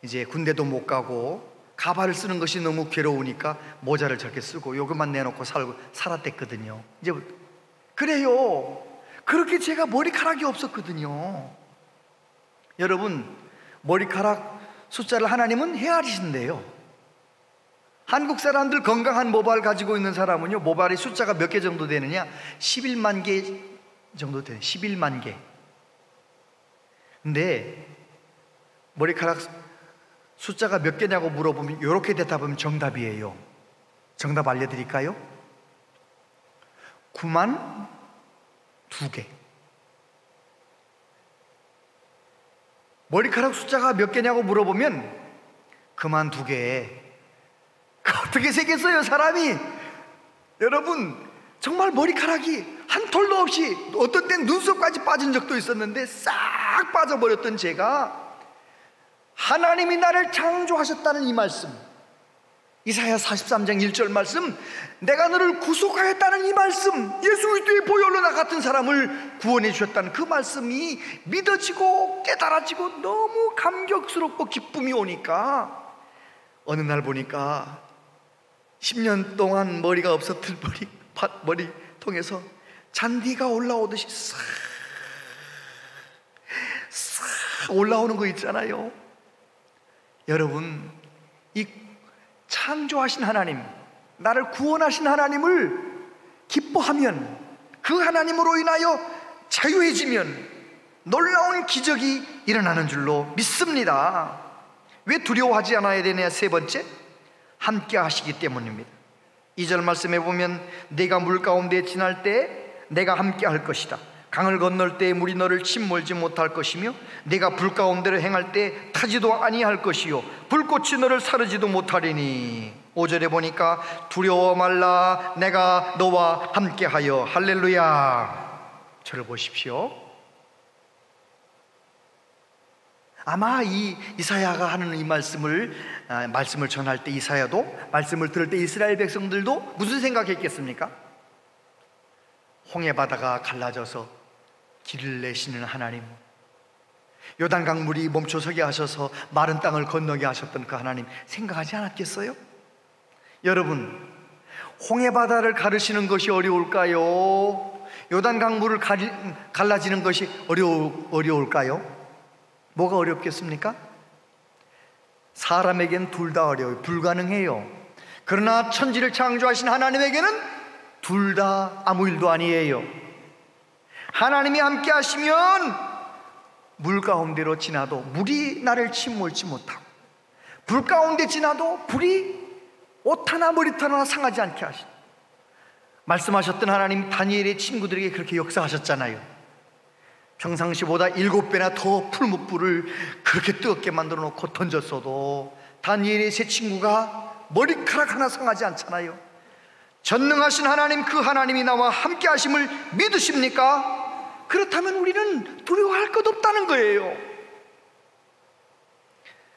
Speaker 1: 이제 군대도 못 가고 가발을 쓰는 것이 너무 괴로우니까 모자를 저렇게 쓰고 요것만 내놓고 살았댔거든요. 이제 그래요. 그렇게 제가 머리카락이 없었거든요. 여러분, 머리카락 숫자를 하나님은 헤아리신대요. 한국 사람들 건강한 모발 가지고 있는 사람은요, 모발이 숫자가 몇 개 정도 되느냐, 11만 개 정도 돼요. 11만 개. 근데 머리카락 숫자가 몇 개냐고 물어보면 이렇게 대답하면 정답이에요. 정답 알려드릴까요? 9만 2개. 머리카락 숫자가 몇 개냐고 물어보면 그만 2개. 어떻게 생겼어요, 사람이? 여러분, 정말 머리카락이 한 톨도 없이, 어떤 땐 눈썹까지 빠진 적도 있었는데 싹 빠져버렸던 제가, 하나님이 나를 창조하셨다는 이 말씀, 이사야 43장 1절 말씀, 내가 너를 구속하였다는 이 말씀, 예수 그리스도의 보혈로 나 같은 사람을 구원해 주셨다는 그 말씀이 믿어지고 깨달아지고 너무 감격스럽고 기쁨이 오니까, 어느 날 보니까 10년 동안 머리가 없었던 머리통에서 잔디가 올라오듯이 싹 올라오는 거 있잖아요. 여러분, 이 창조하신 하나님, 나를 구원하신 하나님을 기뻐하면, 그 하나님으로 인하여 자유해지면 놀라운 기적이 일어나는 줄로 믿습니다. 왜 두려워하지 않아야 되냐? 세 번째, 함께 하시기 때문입니다. 2절 말씀에 보면, 내가 물 가운데 지날 때 내가 함께 할 것이다. 강을 건널 때 물이 너를 침몰지 못할 것이며, 내가 불 가운데를 행할 때 타지도 아니할 것이요 불꽃이 너를 사르지도 못하리니. 5절에 보니까 두려워 말라, 내가 너와 함께하여. 할렐루야. 저를 보십시오. 아마 이 이사야가 하는 이 말씀을 전할 때, 이사야도 말씀을 들을 때 이스라엘 백성들도 무슨 생각했겠습니까? 홍해 바다가 갈라져서 길을 내시는 하나님, 요단강 물이 멈춰서게 하셔서 마른 땅을 건너게 하셨던 그 하나님 생각하지 않았겠어요? 여러분, 홍해 바다를 가르시는 것이 어려울까요? 요단강 물을 갈라지는 것이 어려울까요? 뭐가 어렵겠습니까? 사람에겐 둘 다 어려워요. 불가능해요. 그러나 천지를 창조하신 하나님에게는 둘 다 아무 일도 아니에요. 하나님이 함께 하시면 물 가운데로 지나도 물이 나를 침몰지 못하고, 불 가운데 지나도 불이 옷 하나 머리털 하나 상하지 않게 하시고, 말씀하셨던 하나님 다니엘의 친구들에게 그렇게 역사하셨잖아요. 평상시보다 7배나 더 풀무불을 그렇게 뜨겁게 만들어 놓고 던졌어도 다니엘의 세 친구가 머리카락 하나 상하지 않잖아요. 전능하신 하나님, 그 하나님이 나와 함께 하심을 믿으십니까? 그렇다면 우리는 두려워할 것 없다는 거예요.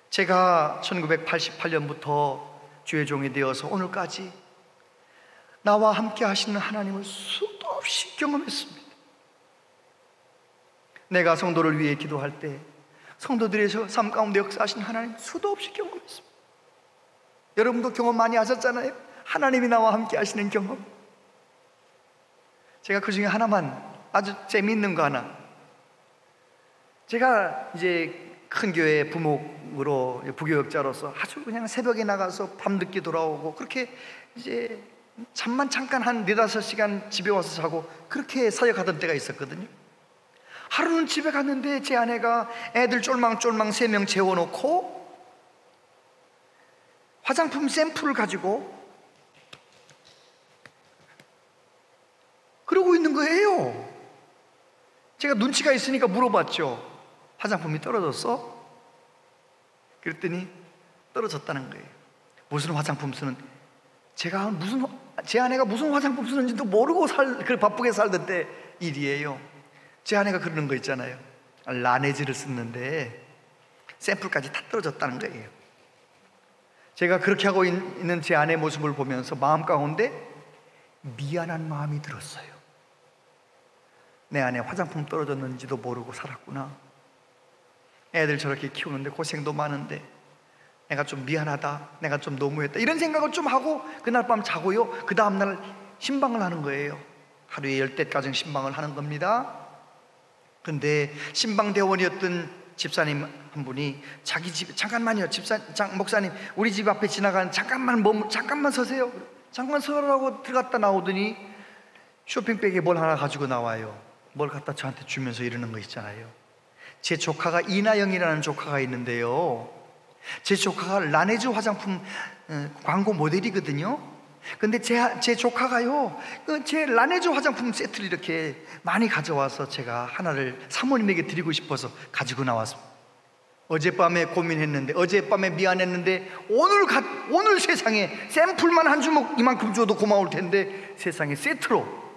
Speaker 1: 제가 1988년부터 주의 종이 되어서 오늘까지 나와 함께 하시는 하나님을 수도 없이 경험했습니다. 내가 성도를 위해 기도할 때 성도들의 삶 가운데 역사하신 하나님 수도 없이 경험했습니다. 여러분도 경험 많이 하셨잖아요. 하나님이 나와 함께 하시는 경험. 제가 그 중에 하나만, 아주 재미있는 거 하나. 제가 이제 큰 교회 부목으로, 부교역자로서 아주 그냥 새벽에 나가서 밤늦게 돌아오고, 그렇게 이제 잠만 잠깐 한 4-5시간 집에 와서 자고, 그렇게 사역하던 때가 있었거든요. 하루는 집에 갔는데 제 아내가 애들 쫄망쫄망 3명 재워놓고 화장품 샘플을 가지고 그러고 있는 거예요. 제가 눈치가 있으니까 물어봤죠. 화장품이 떨어졌어? 그랬더니 떨어졌다는 거예요. 무슨 화장품 쓰는, 제 아내가 무슨 화장품 쓰는지도 모르고 바쁘게 살던 때 일이에요. 제 아내가 그러는 거 있잖아요. 라네즈를 쓰는데 샘플까지 다 떨어졌다는 거예요. 제가 그렇게 하고 있는 제 아내의 모습을 보면서 마음 가운데 미안한 마음이 들었어요. 내 아내 화장품 떨어졌는지도 모르고 살았구나. 애들 저렇게 키우는데 고생도 많은데 내가 좀 미안하다, 내가 좀 너무했다, 이런 생각을 좀 하고 그날 밤 자고요, 그 다음날 신방을 하는 거예요. 하루에 10대까지 신방을 하는 겁니다. 근데 신방대원이었던 집사님 한 분이 자기 집, 잠깐만요, 목사님, 우리 집 앞에 지나가는 잠깐만 서세요. 잠깐 서라고 들어갔다 나오더니 쇼핑백에 뭘 하나 가지고 나와요. 뭘 갖다 저한테 주면서 이러는 거 있잖아요. 제 조카가 이나영이라는 조카가 있는데요, 제 조카가 라네즈 화장품 광고 모델이거든요. 근데 제 조카가요, 제 라네즈 화장품 세트를 이렇게 많이 가져와서 제가 하나를 사모님에게 드리고 싶어서 가지고 나왔습니다. 어젯밤에 고민했는데, 어젯밤에 미안했는데, 오늘 세상에 샘플만 한 주먹 이만큼 줘도 고마울 텐데 세상에 세트로.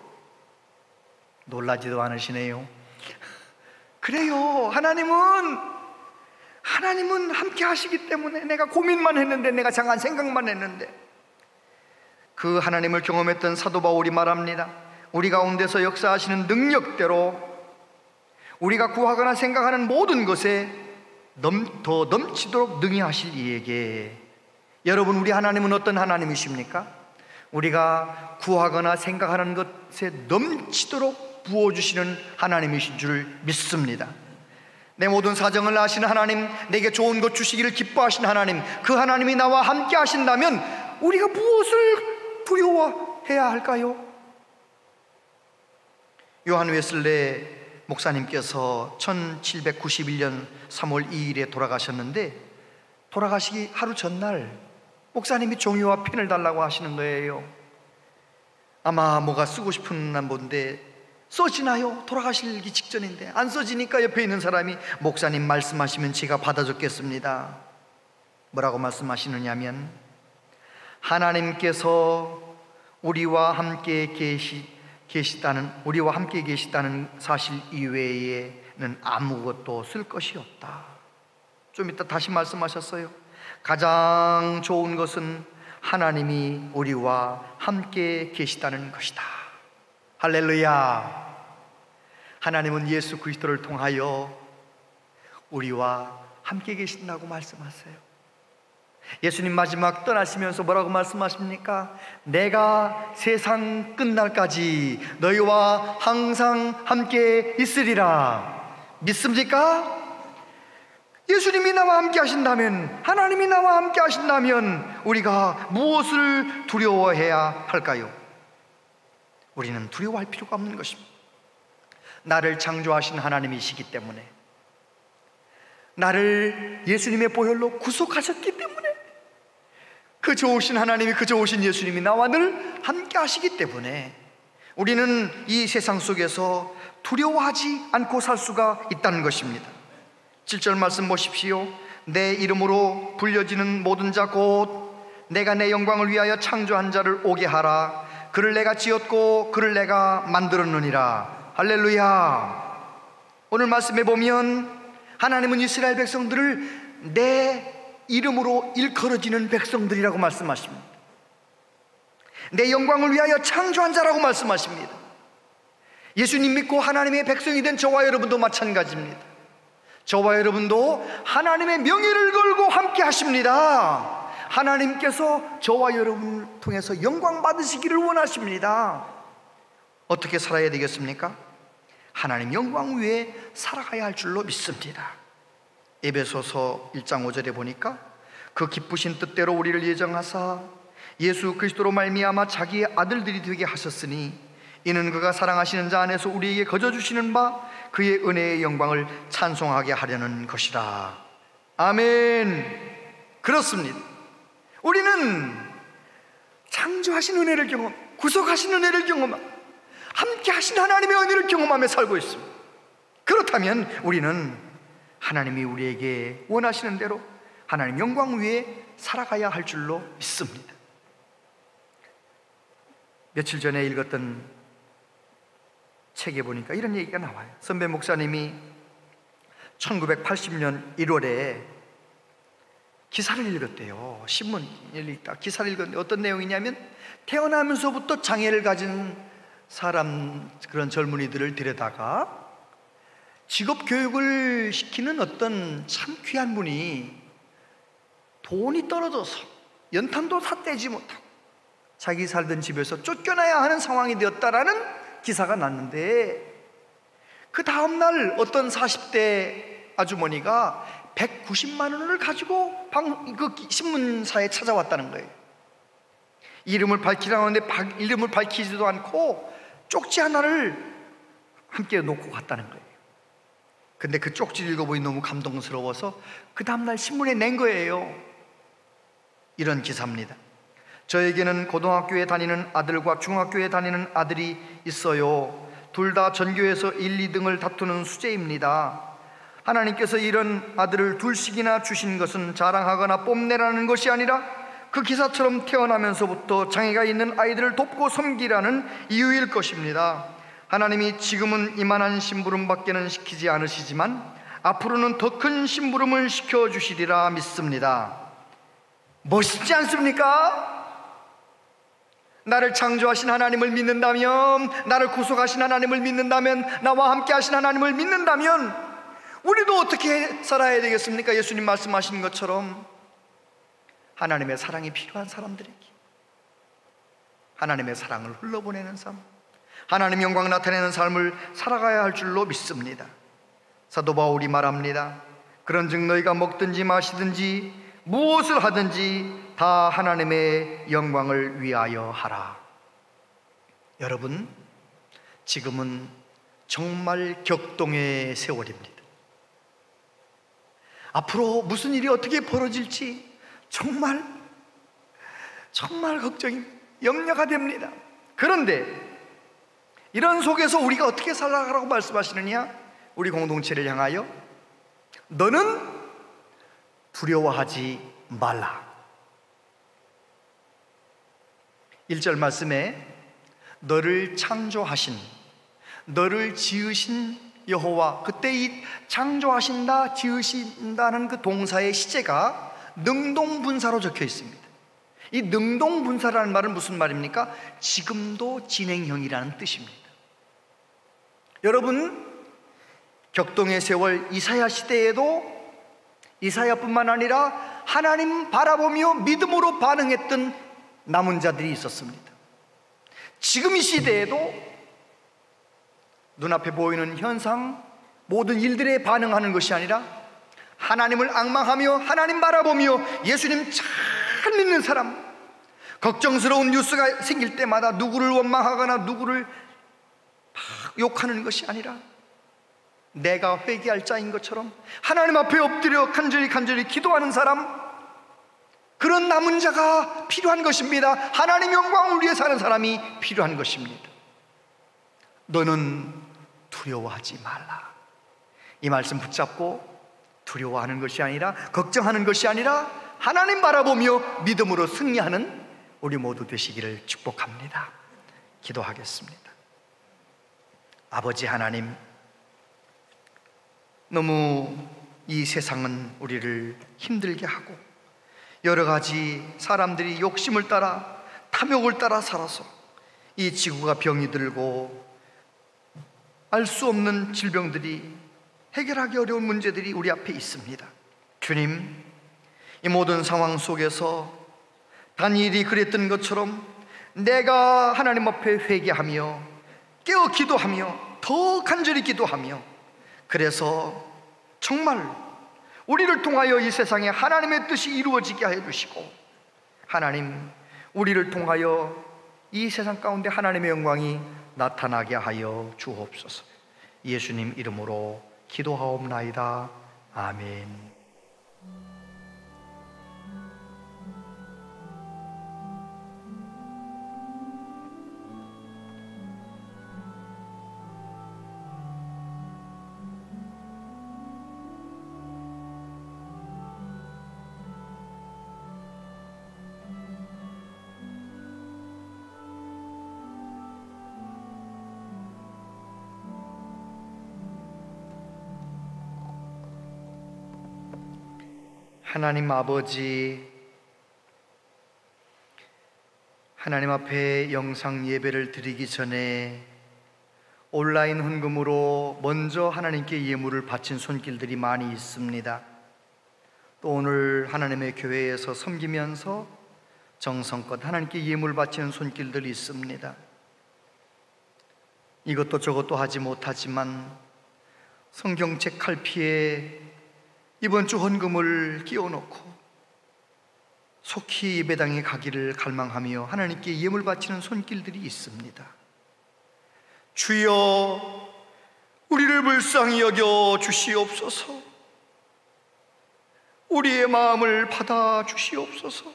Speaker 1: 놀라지도 않으시네요. 그래요, 하나님은 함께 하시기 때문에 내가 고민만 했는데, 내가 잠깐 생각만 했는데, 그 하나님을 경험했던 사도 바울이 말합니다. 우리 가운데서 역사하시는 능력대로 우리가 구하거나 생각하는 모든 것에 더 넘치도록 능히 하실 이에게. 여러분, 우리 하나님은 어떤 하나님이십니까? 우리가 구하거나 생각하는 것에 넘치도록 부어주시는 하나님이신 줄 믿습니다. 내 모든 사정을 아시는 하나님, 내게 좋은 것 주시기를 기뻐하시는 하나님, 그 하나님이 나와 함께 하신다면 우리가 무엇을 두려워해야 할까요? 요한 웨슬레 목사님께서 1791년 3월 2일에 돌아가셨는데, 돌아가시기 하루 전날 목사님이 종이와 펜을 달라고 하시는 거예요. 아마 뭐가 쓰고 싶은 건데 써지나요? 돌아가시기 직전인데. 안 써지니까 옆에 있는 사람이, 목사님 말씀하시면 제가 받아 적겠습니다. 뭐라고 말씀하시느냐면, 하나님께서 우리와 함께 계시다는 사실 이외에는 아무것도 쓸 것이 없다. 좀 이따 다시 말씀하셨어요. 가장 좋은 것은 하나님이 우리와 함께 계시다는 것이다. 할렐루야. 하나님은 예수 그리스도를 통하여 우리와 함께 계신다고 말씀하세요. 예수님 마지막 떠나시면서 뭐라고 말씀하십니까? 내가 세상 끝날까지 너희와 항상 함께 있으리라. 믿습니까? 예수님이 나와 함께 하신다면, 하나님이 나와 함께 하신다면 우리가 무엇을 두려워해야 할까요? 우리는 두려워할 필요가 없는 것입니다. 나를 창조하신 하나님이시기 때문에, 나를 예수님의 보혈로 구속하셨기 때문에, 그 좋으신 하나님이, 그 좋으신 예수님이 나와 늘 함께 하시기 때문에 우리는 이 세상 속에서 두려워하지 않고 살 수가 있다는 것입니다. 7절 말씀 보십시오. 내 이름으로 불려지는 모든 자 곧 내가 내 영광을 위하여 창조한 자를 오게 하라. 그를 내가 지었고 그를 내가 만들었느니라. 할렐루야. 오늘 말씀에 보면 하나님은 이스라엘 백성들을 내 이름으로 일컬어지는 백성들이라고 말씀하십니다. 내 영광을 위하여 창조한 자라고 말씀하십니다. 예수님 믿고 하나님의 백성이 된 저와 여러분도 마찬가지입니다. 저와 여러분도 하나님의 명예를 걸고 함께 하십니다. 하나님께서 저와 여러분을 통해서 영광 받으시기를 원하십니다. 어떻게 살아야 되겠습니까? 하나님 영광 위에 살아가야 할 줄로 믿습니다. 에베소서 1장 5절에 보니까, 그 기쁘신 뜻대로 우리를 예정하사 예수 그리스도로 말미암아 자기의 아들들이 되게 하셨으니, 이는 그가 사랑하시는 자 안에서 우리에게 거저 주시는 바 그의 은혜의 영광을 찬송하게 하려는 것이라. 아멘. 그렇습니다. 우리는 창조하신 은혜를 경험, 구속하신 은혜를 경험하고 함께 하신 하나님의 은혜를 경험하며 살고 있습니다. 그렇다면 우리는 하나님이 우리에게 원하시는 대로 하나님 영광 위에 살아가야 할 줄로 믿습니다. 며칠 전에 읽었던 책에 보니까 이런 얘기가 나와요. 선배 목사님이 1980년 1월에 기사를 읽었대요. 신문을 읽다 기사를 읽었는데 어떤 내용이냐면, 태어나면서부터 장애를 가진 사람, 그런 젊은이들을 데려다가 직업 교육을 시키는 어떤 참 귀한 분이 돈이 떨어져서 연탄도 다 떼지 못하고 자기 살던 집에서 쫓겨나야 하는 상황이 되었다라는 기사가 났는데, 그 다음날 어떤 40대 아주머니가 190만 원을 가지고 그 신문사에 찾아왔다는 거예요. 이름을 밝히라고 하는데 이름을 밝히지도 않고 쪽지 하나를 함께 놓고 갔다는 거예요. 근데 그 쪽지를 읽어보니 너무 감동스러워서 그 다음날 신문에 낸 거예요. 이런 기사입니다. 저에게는 고등학교에 다니는 아들과 중학교에 다니는 아들이 있어요. 둘 다 전교에서 1, 2등을 다투는 수재입니다. 하나님께서 이런 아들을 둘씩이나 주신 것은 자랑하거나 뽐내라는 것이 아니라 그 기사처럼 태어나면서부터 장애가 있는 아이들을 돕고 섬기라는 이유일 것입니다. 하나님이 지금은 이만한 심부름밖에는 시키지 않으시지만 앞으로는 더 큰 심부름을 시켜주시리라 믿습니다. 멋있지 않습니까? 나를 창조하신 하나님을 믿는다면, 나를 구속하신 하나님을 믿는다면, 나와 함께 하신 하나님을 믿는다면 우리도 어떻게 살아야 되겠습니까? 예수님 말씀하신 것처럼 하나님의 사랑이 필요한 사람들에게 하나님의 사랑을 흘러보내는 삶, 하나님 영광 나타내는 삶을 살아가야 할 줄로 믿습니다. 사도 바울이 말합니다. 그런즉 너희가 먹든지 마시든지 무엇을 하든지 다 하나님의 영광을 위하여 하라. 여러분, 지금은 정말 격동의 세월입니다. 앞으로 무슨 일이 어떻게 벌어질지 정말 걱정이 염려가 됩니다. 그런데 이런 속에서 우리가 어떻게 살아가라고 말씀하시느냐? 우리 공동체를 향하여 너는 두려워하지 말라. 1절 말씀에 너를 창조하신, 너를 지으신 여호와, 그때 이 창조하신다, 지으신다는 그 동사의 시제가 능동분사로 적혀 있습니다. 이 능동분사라는 말은 무슨 말입니까? 지금도 진행형이라는 뜻입니다. 여러분, 격동의 세월 이사야 시대에도 이사야뿐만 아니라 하나님 바라보며 믿음으로 반응했던 남은 자들이 있었습니다. 지금 이 시대에도 눈앞에 보이는 현상, 모든 일들에 반응하는 것이 아니라 하나님을 앙망하며 하나님 바라보며 예수님 잘 믿는 사람, 걱정스러운 뉴스가 생길 때마다 누구를 원망하거나 누구를 막 욕하는 것이 아니라 내가 회개할 자인 것처럼 하나님 앞에 엎드려 간절히 기도하는 사람, 그런 남은 자가 필요한 것입니다. 하나님 영광을 위해 사는 사람이 필요한 것입니다. 너는 두려워하지 말라. 이 말씀 붙잡고 두려워하는 것이 아니라, 걱정하는 것이 아니라 하나님 바라보며 믿음으로 승리하는 우리 모두 되시기를 축복합니다. 기도하겠습니다. 아버지 하나님, 너무 이 세상은 우리를 힘들게 하고 여러 가지 사람들이 욕심을 따라, 탐욕을 따라 살아서 이 지구가 병이 들고 알 수 없는 질병들이, 해결하기 어려운 문제들이 우리 앞에 있습니다. 주님, 이 모든 상황 속에서 다니엘이 그랬던 것처럼 내가 하나님 앞에 회개하며 깨어 기도하며 더 간절히 기도하며, 그래서 정말 우리를 통하여 이 세상에 하나님의 뜻이 이루어지게 하여 주시고, 하나님, 우리를 통하여 이 세상 가운데 하나님의 영광이 나타나게 하여 주옵소서. 예수님 이름으로 기도하옵나이다. 아멘. 하나님 아버지, 하나님 앞에 영상 예배를 드리기 전에 온라인 헌금으로 먼저 하나님께 예물을 바친 손길들이 많이 있습니다. 또 오늘 하나님의 교회에서 섬기면서 정성껏 하나님께 예물 바치는 손길들이 있습니다. 이것도 저것도 하지 못하지만 성경책 칼피에 이번 주 헌금을 끼워놓고 속히 예배당에 가기를 갈망하며 하나님께 예물 바치는 손길들이 있습니다. 주여, 우리를 불쌍히 여겨 주시옵소서. 우리의 마음을 받아 주시옵소서.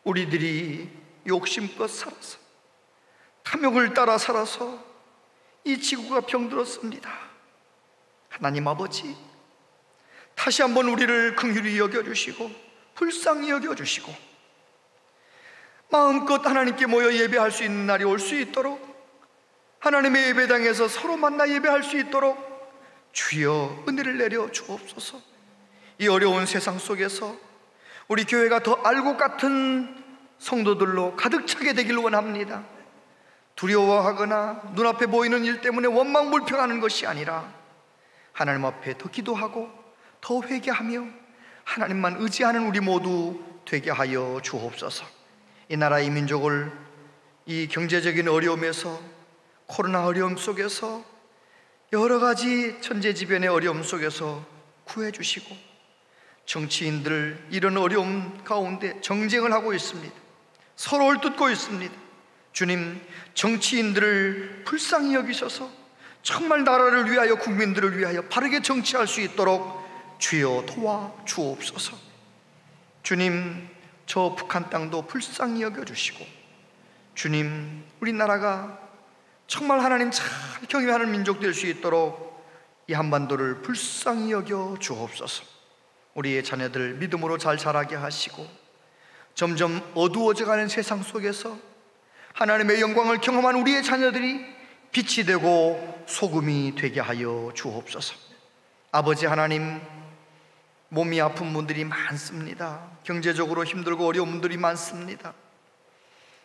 Speaker 1: 우리들이 욕심껏 살아서, 탐욕을 따라 살아서 이 지구가 병들었습니다. 하나님 아버지, 다시 한번 우리를 긍휼히 여겨주시고 불쌍히 여겨주시고 마음껏 하나님께 모여 예배할 수 있는 날이 올 수 있도록, 하나님의 예배당에서 서로 만나 예배할 수 있도록 주여 은혜를 내려 주옵소서. 이 어려운 세상 속에서 우리 교회가 더 알곡 같은 성도들로 가득 차게 되길 원합니다. 두려워하거나 눈앞에 보이는 일 때문에 원망불평하는 것이 아니라 하나님 앞에 더 기도하고 더 회개하며 하나님만 의지하는 우리 모두 되게 하여 주옵소서. 이 나라 이 민족을 이 경제적인 어려움에서, 코로나 어려움 속에서, 여러 가지 천재지변의 어려움 속에서 구해주시고, 정치인들 이런 어려움 가운데 정쟁을 하고 있습니다. 서로를 뜯고 있습니다. 주님, 정치인들을 불쌍히 여기셔서 정말 나라를 위하여, 국민들을 위하여 바르게 정치할 수 있도록 주여 도와 주옵소서. 주님, 저 북한 땅도 불쌍히 여겨주시고, 주님, 우리나라가 정말 하나님 잘 경외하는 민족 될 수 있도록 이 한반도를 불쌍히 여겨 주옵소서. 우리의 자녀들 믿음으로 잘 자라게 하시고, 점점 어두워져가는 세상 속에서 하나님의 영광을 경험한 우리의 자녀들이 빛이 되고 소금이 되게 하여 주옵소서. 아버지 하나님, 몸이 아픈 분들이 많습니다. 경제적으로 힘들고 어려운 분들이 많습니다.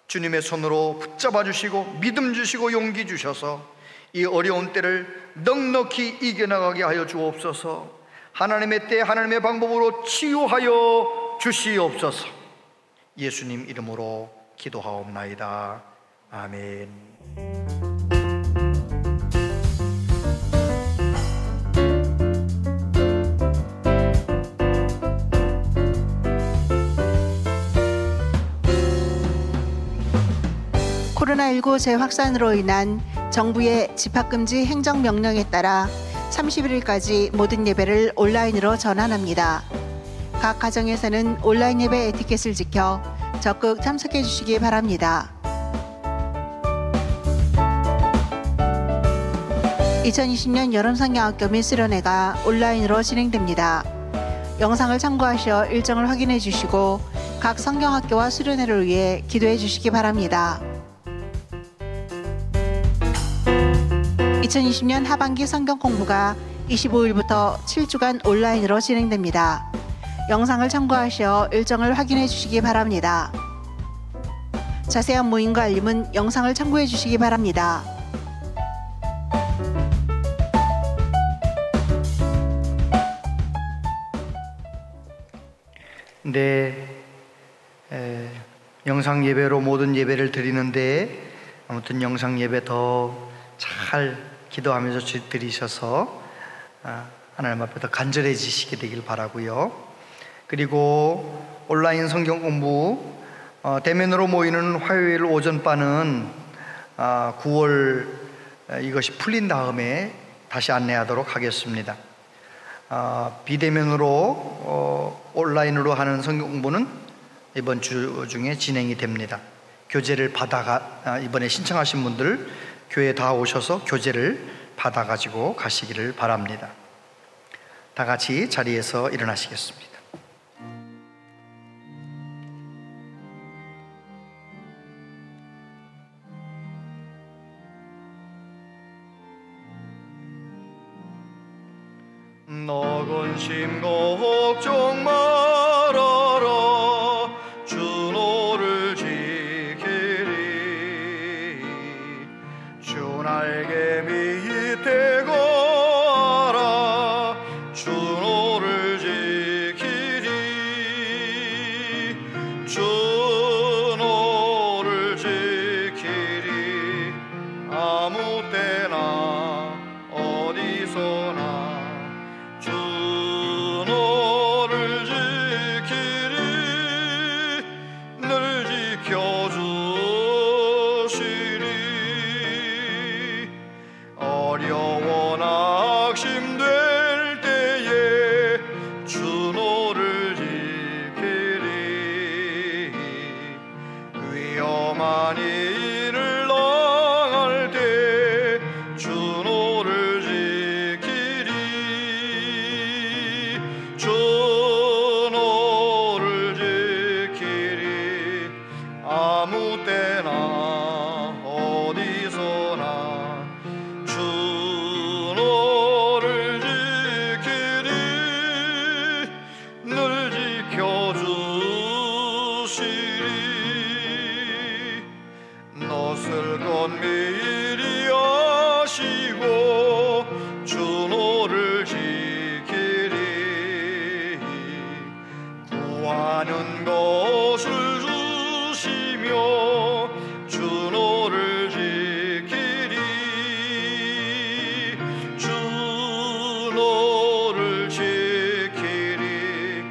Speaker 1: 주님의 손으로 붙잡아 주시고 믿음 주시고 용기 주셔서 이 어려운 때를 넉넉히 이겨나가게 하여 주옵소서. 하나님의 때 하나님의 방법으로 치유하여 주시옵소서. 예수님 이름으로 기도하옵나이다. 아멘.
Speaker 4: 코로나19 재확산으로 인한 정부의 집합금지 행정명령에 따라 31일까지 모든 예배를 온라인으로 전환합니다. 각 가정에서는 온라인 예배 에티켓을 지켜 적극 참석해 주시기 바랍니다. 2020년 여름성경학교 및 수련회가 온라인으로 진행됩니다. 영상을 참고하셔 일정을 확인해 주시고 각 성경학교와 수련회를 위해 기도해 주시기 바랍니다. 2020년 하반기 성경 공부가 25일부터 7주간 온라인으로 진행됩니다. 영상을 참고하셔 일정을 확인해 주시기 바랍니다. 자세한 모임과 알림은 영상을 참고해 주시기 바랍니다.
Speaker 1: 네, 영상 예배로 모든 예배를 드리는데 아무튼 영상 예배 더 잘 기도하면서 드리셔서 하나님 앞에 더 간절해지시게 되길 바라고요. 그리고 온라인 성경 공부 대면으로 모이는 화요일 오전반은 9월 이것이 풀린 다음에 다시 안내하도록 하겠습니다. 비대면으로 온라인으로 하는 성경 공부는 이번 주 중에 진행이 됩니다. 교재를 받아가 이번에 신청하신 분들 교회에 다 오셔서 교재를 받아가지고 가시기를 바랍니다. 다 같이 자리에서 일어나시겠습니다. 너건 심 걱정 마 많은 것을 주시며 주 너를 지키리. 주 너를 지키리.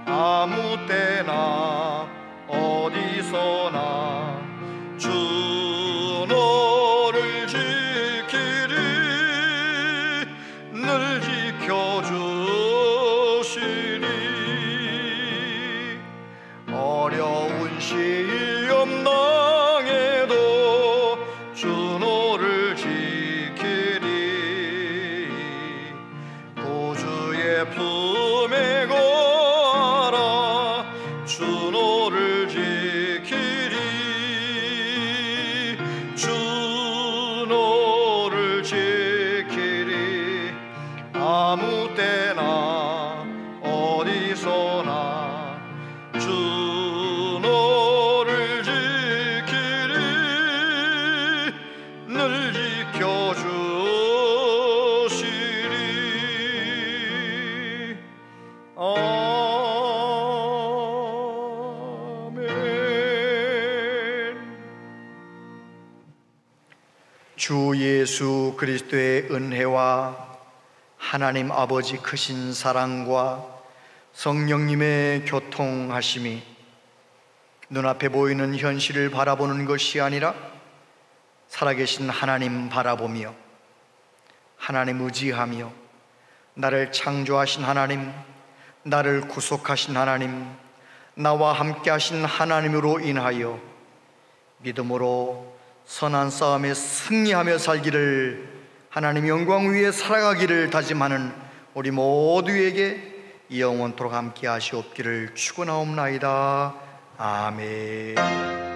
Speaker 1: 아무 때나 어디서나 주 너를 지키리. 늘 지켜주시리. 어려운 시험 당해도 주 너를 지키리. 구주의 품에 거하라. 주 너를 지키리. 주 너를 지키리. 아무 때나 어디서나 주 너를 지키리. 늘 지켜주시리. 아멘. 주 예수 그리스도의 은혜와 하나님 아버지 크신 사랑과 성령님의 교통하심이 눈앞에 보이는 현실을 바라보는 것이 아니라 살아계신 하나님 바라보며 하나님 의지하며 나를 창조하신 하나님, 나를 구속하신 하나님, 나와 함께 하신 하나님으로 인하여 믿음으로 선한 싸움에 승리하며 살기를, 하나님 영광 위에 살아가기를 다짐하는 우리 모두에게 영원토록 함께 하시옵기를 축원하옵나이다. 아멘.